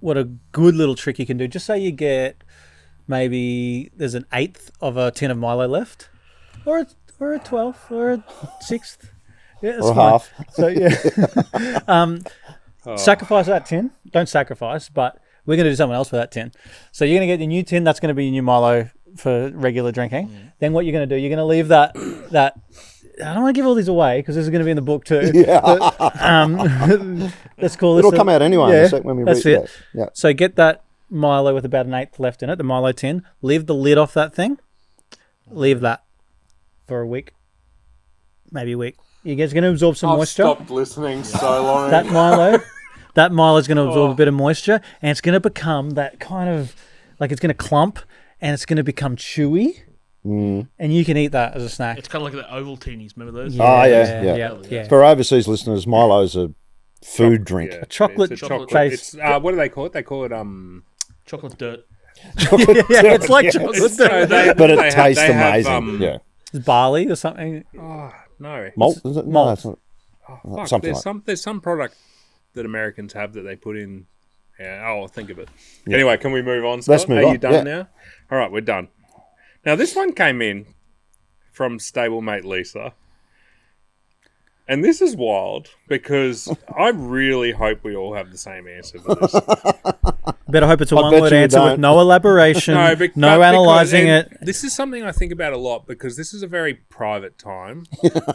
what a good little trick you can do. Just say you get maybe there's an 1/8 of a tin of Milo left, or a 12th, or a 6th. Yeah, that's Or a fine. half. So yeah, sacrifice that tin. Don't sacrifice, but we're going to do something else for that tin. So you're going to get your new tin. That's going to be your new Milo for regular drinking. Then what you're going to do? You're going to leave that. I don't want to give all these away because this is going to be in the book too. Yeah. But, let's call this. It'll come out anyway in Yeah, a sec when we that's read it. that. Yeah. So get that Milo with about an 1/8 left in it, the Milo tin. Leave the lid off that thing. Leave that for a week, maybe a week. You're going to absorb some I've moisture. stopped listening so long. That Milo is going to absorb a bit of moisture, and it's going to become that kind of like it's going to clump, and it's going to become chewy, and you can eat that as a snack. It's kind of like the Ovaltinis. Remember those? Oh, yeah. yeah. For overseas listeners, Milo's a food drink. Yeah, chocolate it's a chocolate. base. It's, what do they call it? They call it Chocolate dirt. Yeah, it's like chocolate. So But it they tastes they have, amazing. Yeah. It's barley or something. Oh no, Malt, is it? No, malt. it's not. Fuck, Something there's some product that Americans have that they put in. Yeah, I'll think of it. Anyway, can we move on, Scott? Let's move Are on, you done yeah. now? All right, we're done. Now this one came in from stablemate Lisa, and this is wild because I really hope we all have the same answer for this. Better hope it's a I bet one-word you answer with don't. no elaboration, no, but analysing because- it. and This is something I think about a lot because this is a very private time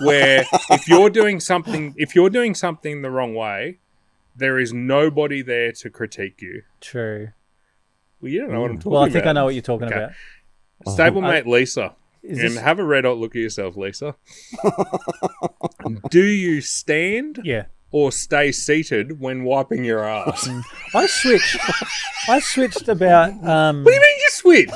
where if you're doing something the wrong way, there is nobody there to critique you. True. Well, you don't know what I'm talking about. Well, I think I know what you're talking Okay. about. Stablemate Lisa. Is And this- have a red hot look at yourself, Lisa. Do you stand Yeah. or stay seated when wiping your ass? I switched about. What do you mean you switch?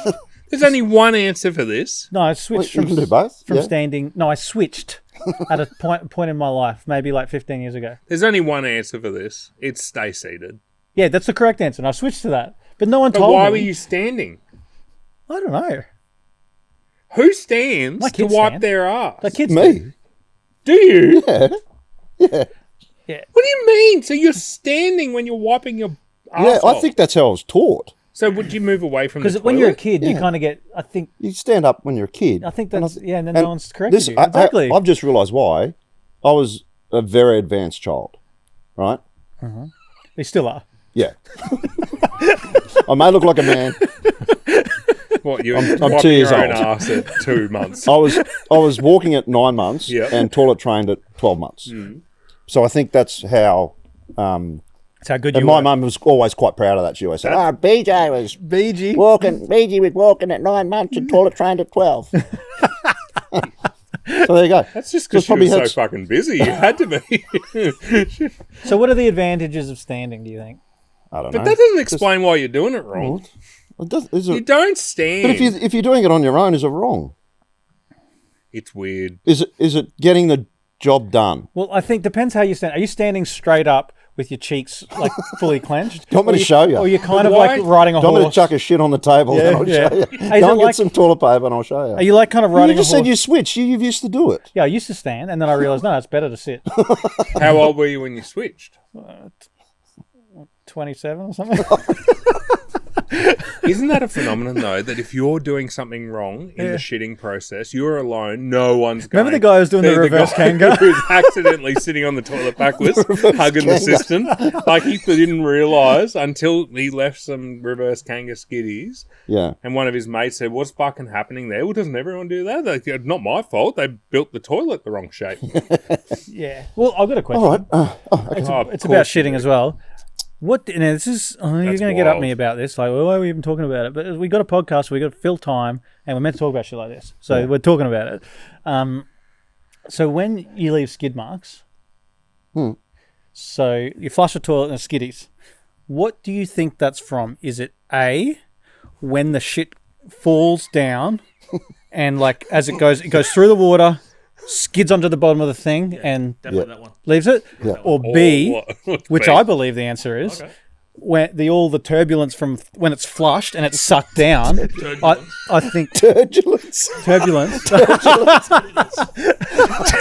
There's only one answer for this. No, I Well, switched you from can do both. from yeah. standing. No, I switched at a point in my life, maybe like 15 years ago. There's only one answer for this. It's stay seated. Yeah, that's the correct answer, and I switched to that. But no one But told why me. were you standing? I don't know. Who stands My to kids wipe stand. their ass? The kids. Me. Do you? Yeah. Yeah. Yeah. What do you mean? So you're standing when you're wiping your Yeah, ass? I think that's how I was taught. So would you move away from the Because when you're a toilet? kid, you Yeah. kind of get. I think. You stand up when you're a kid. I think And that's. Yeah, and then and no one's corrected you. I- Exactly. I've just realised why. I was a very advanced child, right? They still are. Yeah. I may look like a man. What, you're I'm wiping 2 years your own old. ass at 2 months? I was walking at 9 months Yeah. and toilet trained at 12 months. So I think that's how. That's how good And you my are. mum was always quite proud of that. She always said, BJ was BG. walking at 9 months and toilet trained at 12. So there you go. That's just because So she was probably so fucking busy. You had to be. So what are the advantages of standing, do you think? I don't know. But that doesn't explain why you're doing it wrong. It does, is You it, don't stand. but if you're doing it on your own, is it wrong? It's weird. Is it getting the job done? Well, I think depends how you stand. Are you standing straight up with your cheeks like fully clenched? Do you want me Or to show you? Or you're kind of Why- like riding a Do you want me to horse? chuck a shit on the table and I'll yeah. show you? Hey, is Go it and like- get some toilet paper and I'll show you. Are you like kind of you riding just a horse? said you switched. You used to do it. Yeah, I used to stand, and then I realised, no, it's better to sit. How old were you when you switched? 27 or something. Isn't that a phenomenon, though, that if you're doing something wrong in the shitting process, you're alone, no one's going... Remember the guy who was doing the reverse guy Kanga? who was accidentally sitting on the toilet backwards, hugging the assistant. Like, he didn't realise until he left some reverse Kanga skiddies, Yeah. and one of his mates said, what's fucking happening there? Well, doesn't everyone do that? Like, not my fault. They built the toilet the wrong shape. Yeah. Well, I've got a question. All right. It's of about course you shitting do. as well. What? Now this is. Oh, you're That's going to get up wild. me about this. Like, why are we even talking about it? But we got a podcast. We got to fill time, and we're meant to talk about shit like this. So we're talking about it. So when you leave skid marks, so you flush a toilet and skiddies. What do you think that's from? Is it A, when the shit falls down, and like as it goes through the water, skids onto the bottom of the thing, and Definitely that one. leaves it, or B, which B. I believe the answer is, Okay. when all the turbulence from when it's flushed and it's sucked down. I think Turbulence. turbulence.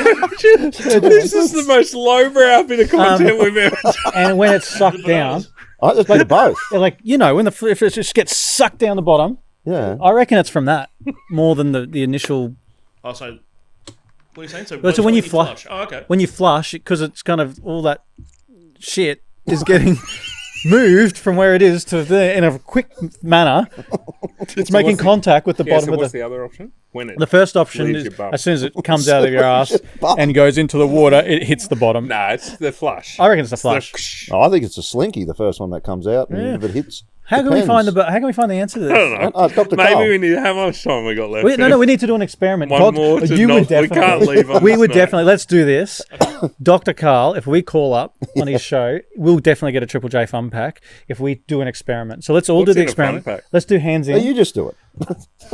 This is the most lowbrow bit of content we've ever done. And when it's sucked down, I just bit of both. like when if it just gets sucked down the bottom, Yeah. I reckon it's from that more than the initial. Oh, so what are you saying? So, Well, so when you flush- Oh, okay. When you flush, because it's kind of all that shit is getting moved from where it is to there in a quick manner. It's making what's the- contact with the Yeah, bottom so of what's the. the other option? When it The first option leaves is your bum. as soon as it comes out of your ass and goes into the water, it hits the bottom. Nah, it's the flush. I reckon it's the flush. Oh, I think it's a slinky, the first one that comes out, and if it hits. How can we find depends. how can we find the answer to this? I don't know. Dr. Maybe Carl. we need... How much time we got left? No, we need to do an experiment. One more to you not- would we definitely. can't leave on We this would note. definitely. Let's do this. Dr. Carl, if we call up on his show, we'll definitely get a Triple J fun pack if we do an experiment. So let's all What's do the in a fun experiment. pack? Let's do hands Oh, in. you just do it.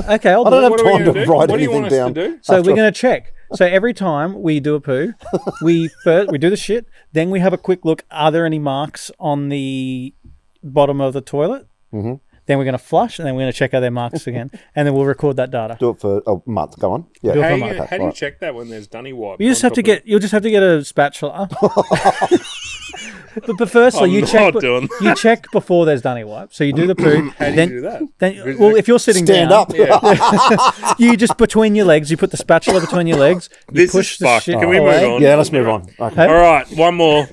Okay, I'll I do don't it. have What are we time gonna to do? write What do you anything want us to down. do? So we're going to check. So every time we do a poo, we do the shit. Then we have a quick look. Are there any marks on the bottom of the toilet? Mm-hmm. Then we're going to flush, and then we're going to check are there marks again, and then we'll record that data. Do it for a month. Go on. Yeah. Do it for How, a you, month. how do you check that when there's dunny wipe? You just on have to top of get. You'll just have to get a spatula. But firstly, you I'm check. not doing You check before there's dunny wipe. So you do the poo. How do then, you do that? Then, well, if you're sitting Stand down, up. Yeah. you just between your legs. You put the spatula between your legs. You This push is the fucked. shit Can we move away. on? Yeah, let's move on. Okay. All right, one more.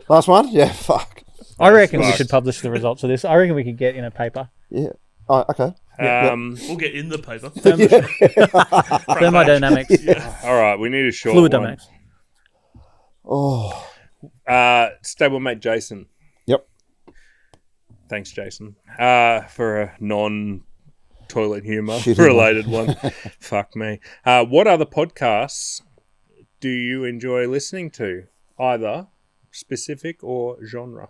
Last one? Yeah, fuck. I reckon we fucked. should publish the results of this. I reckon we could get in a paper. Yeah. Oh, okay. We'll get in the paper. Thermodynamics, All right, we need a short fluid one. dynamics. Oh. Stablemate Jason. Yep. Thanks, Jason, for a non-toilet humour Shitty related one. Fuck me. What other podcasts do you enjoy listening to, either specific or genre?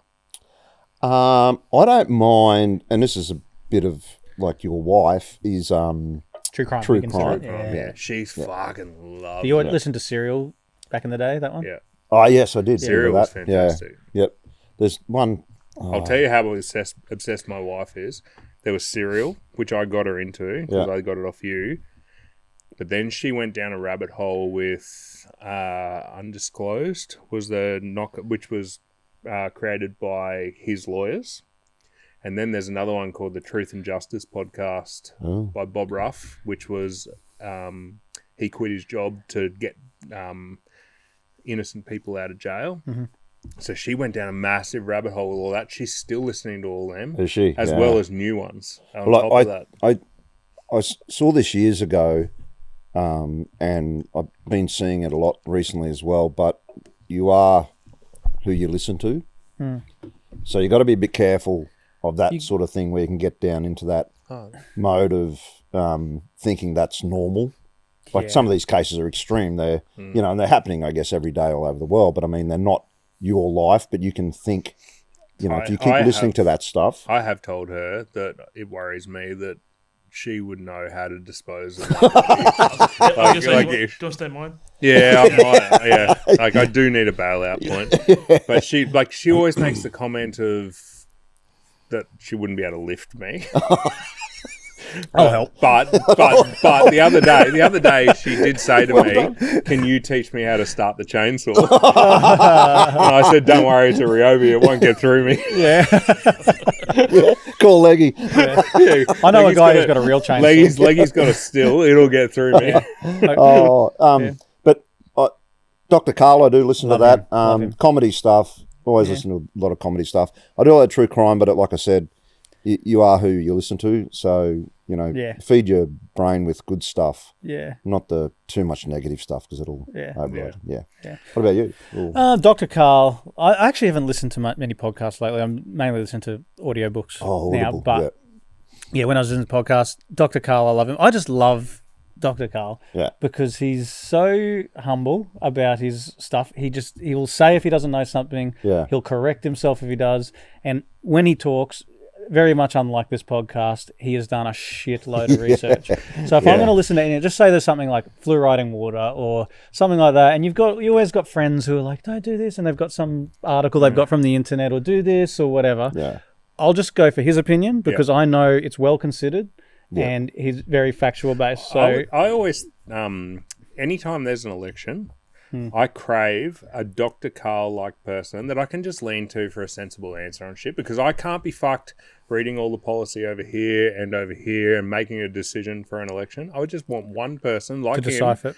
I don't mind, and this is a bit of like your wife is True crime. True you can say crime. that, yeah. Yeah, she's fucking lovely. Do you listen to Serial back in the day? That one. Yeah, Oh yes, I did. Serial remember was that. fantastic. Yeah. Yep. There's one. I'll tell you how obsessed my wife is. There was Serial, which I got her into because Yeah. I got it off you. But then she went down a rabbit hole with Undisclosed, was the knock, which was created by his lawyers. And then there's another one called the Truth and Justice podcast by Bob Ruff, which was he quit his job to get innocent people out of jail. Mm-hmm. So she went down a massive rabbit hole with all that. She's still listening to all them, Is she? as Yeah. well as new ones on Well, top of that. I saw this years ago, and I've been seeing it a lot recently as well. But you are who you listen to, so you got to be a bit careful of that sort of thing where you can get down into that mode of thinking that's normal. Like some of these cases are extreme. They're and they're happening, I guess, every day all over the world. But I mean, they're not your life. But you can think, if you keep listening to that stuff. I have told her that it worries me that she would know how to dispose of that. Do you want to stay mine? Yeah, I might. Yeah, like I do need a bailout point. But she always makes the comment of that she wouldn't be able to lift me. I'll help. But the other day she did say to me, "Can you teach me how to start the chainsaw?" And I said, "Don't worry, it's a Ryobi. It won't get through me." Yeah. Call Leggie. Yeah. I know a guy who's got a real chainsaw. Leggie's got a still. It'll get through me. But Dr. Carl, I do listen to that. Love him. Comedy stuff. Always listen to a lot of comedy stuff. I do a lot of true crime, but like I said, you are who you listen to. So, feed your brain with good stuff. Yeah. Not the too much negative stuff because it'll override. Yeah. What about you? Dr. Carl, I actually haven't listened to many podcasts lately. I'm mainly listening to audiobooks now. Audible, but when I was listening to podcasts, Dr. Carl, I love him. I just love Dr. Carl because he's so humble about his stuff. He will say if he doesn't know something, he'll correct himself if he does. And when he talks, very much unlike this podcast, he has done a shitload of research. So if I'm going to listen to anything, just say there's something like fluoriding water or something like that, and you always got friends who are like, don't do this, and they've got some article they've got from the internet or do this or whatever. Yeah. I'll just go for his opinion because I know it's well considered and he's very factual based. So I always, anytime there's an election, I crave a Dr. Carl-like person that I can just lean to for a sensible answer on shit because I can't be fucked reading all the policy over here and making a decision for an election. I would just want one person like to him decipher it,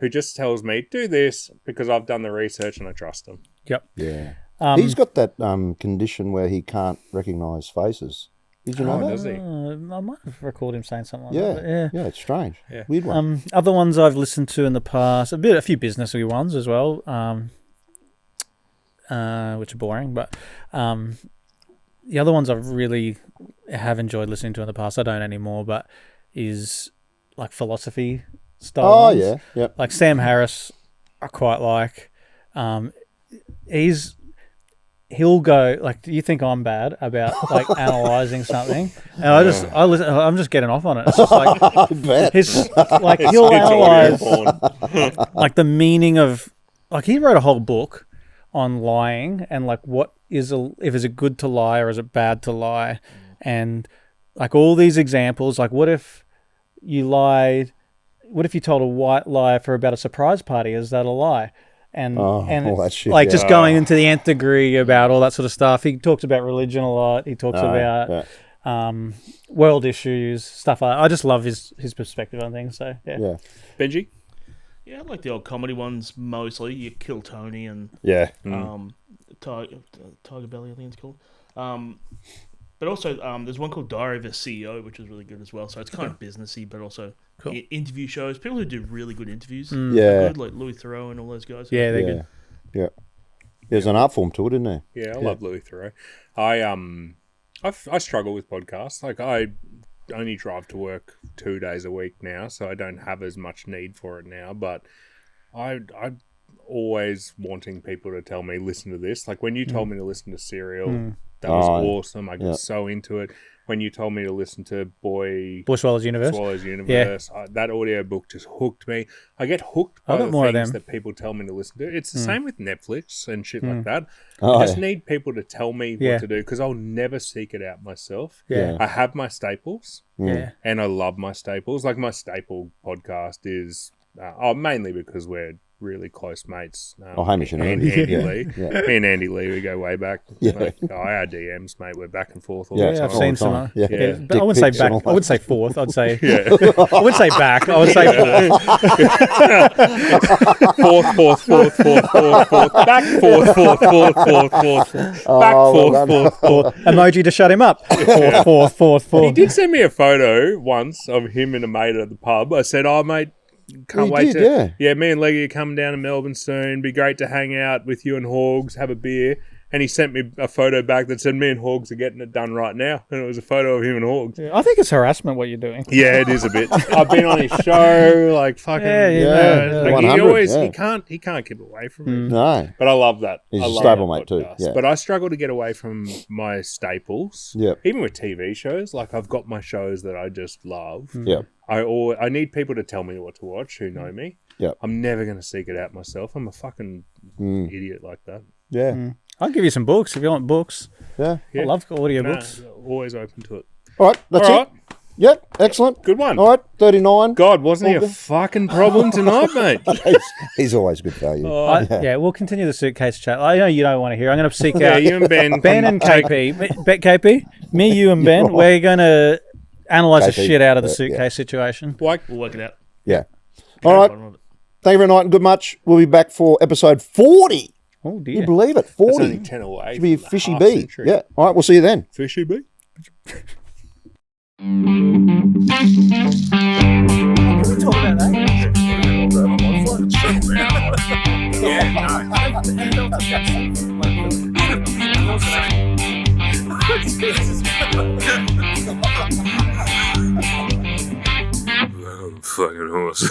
who just tells me, do this because I've done the research and I trust him. Yep. Yeah. He's got that condition where he can't recognise faces. Did you know that? Does he? I might have recalled him saying something like that. Yeah, it's strange. Yeah. Weird one. Other ones I've listened to in the past, a few businessy ones as well, which are boring. But the other ones I really have enjoyed listening to in the past, I don't anymore, but is like philosophy style ones. Yeah. Yep. Like Sam Harris, I quite like. He'll go like, do you think I'm bad about like analysing something? And I listen. I'm just getting off on it. It's just like he'll analyse like the meaning of like he wrote a whole book on lying and like if it's good to lie or is it bad to lie, and like all these examples. Like what if you lied? What if you told a white lie for about a surprise party? Is that a lie? And all that shit, just going into the nth degree about all that sort of stuff. He talks about religion a lot. He talks about world issues, stuff like that. I just love his perspective on things. So yeah. Benji? Yeah, I like the old comedy ones mostly. You Kill Tony and Tiger Belly, I think it's called. But also, there's one called Diary of a CEO, which is really good as well. So it's kind of businessy, but also interview shows. People who do really good interviews, are good, like Louis Theroux and all those guys. Yeah, they're good. Yeah, there's an art form to it, isn't there? Yeah, I love Louis Theroux. I struggle with podcasts. Like I only drive to work 2 days a week now, so I don't have as much need for it now. But I'm always wanting people to tell me, listen to this. Like when you told me to listen to Serial. That was awesome. I got so into it. When you told me to listen to Boy Swallows Universe, that audiobook just hooked me. I get hooked by the things that people tell me to listen to. It's the same with Netflix and shit like that. I just need people to tell me what to do because I'll never seek it out myself. Yeah. I have my staples, and I love my staples. Like my staple podcast is mainly because we're really close mates. Hamish and Andy Lee. Me and Andy Lee, we go way back. Like, our DMs, mate, we're back and forth all the time. I've seen some. But I wouldn't say back. I would say fourth. I'd say. I wouldn't say back. I would say fourth. Fourth. Back fourth. Back fourth. Emoji to shut him up. Fourth. He did send me a photo once of him and a mate at the pub. I said, "Oh, mate, can't wait to... Yeah, me and Leggie are coming down to Melbourne soon. Be great to hang out with you and Hogs, have a beer." And he sent me a photo back that said, me and Hogs are getting it done right now. And it was a photo of him and Hogs. Yeah, I think it's harassment what you're doing. Yeah, it is a bit. I've been on his show, like fucking. Yeah. Like 100, he can't keep away from me. No. But I love that. He's I a love stablemate that too, podcast. yeah. But I struggle to get away from my staples. Yep. Even with TV shows, like I've got my shows that I just love. Yep. I need people to tell me what to watch who know me. Yep. I'm never going to seek it out myself. I'm a fucking idiot like that. Yeah. I'll give you some books if you want books. Yeah. I love audiobooks. Always open to it. All right. That's All right. it. Yep. Excellent. Good one. All right. 39. God, wasn't he a fucking problem tonight, mate? He's always good value. Yeah, we'll continue the suitcase chat. I know you don't want to hear. I'm going to seek Yeah, out you and Ben. Ben and KP. Me, you, and Ben. We're going to analyse the KP, shit out of the suitcase situation. Like, We'll work it out. Yeah. All right. Thank you very much and good much. We'll be back for episode 40. Oh, Can you dear. believe it? that's 40. only 10 away. Should be a from the fishy half bee. century. Yeah. All right. We'll see you then. Fishy bee? Fucking horse.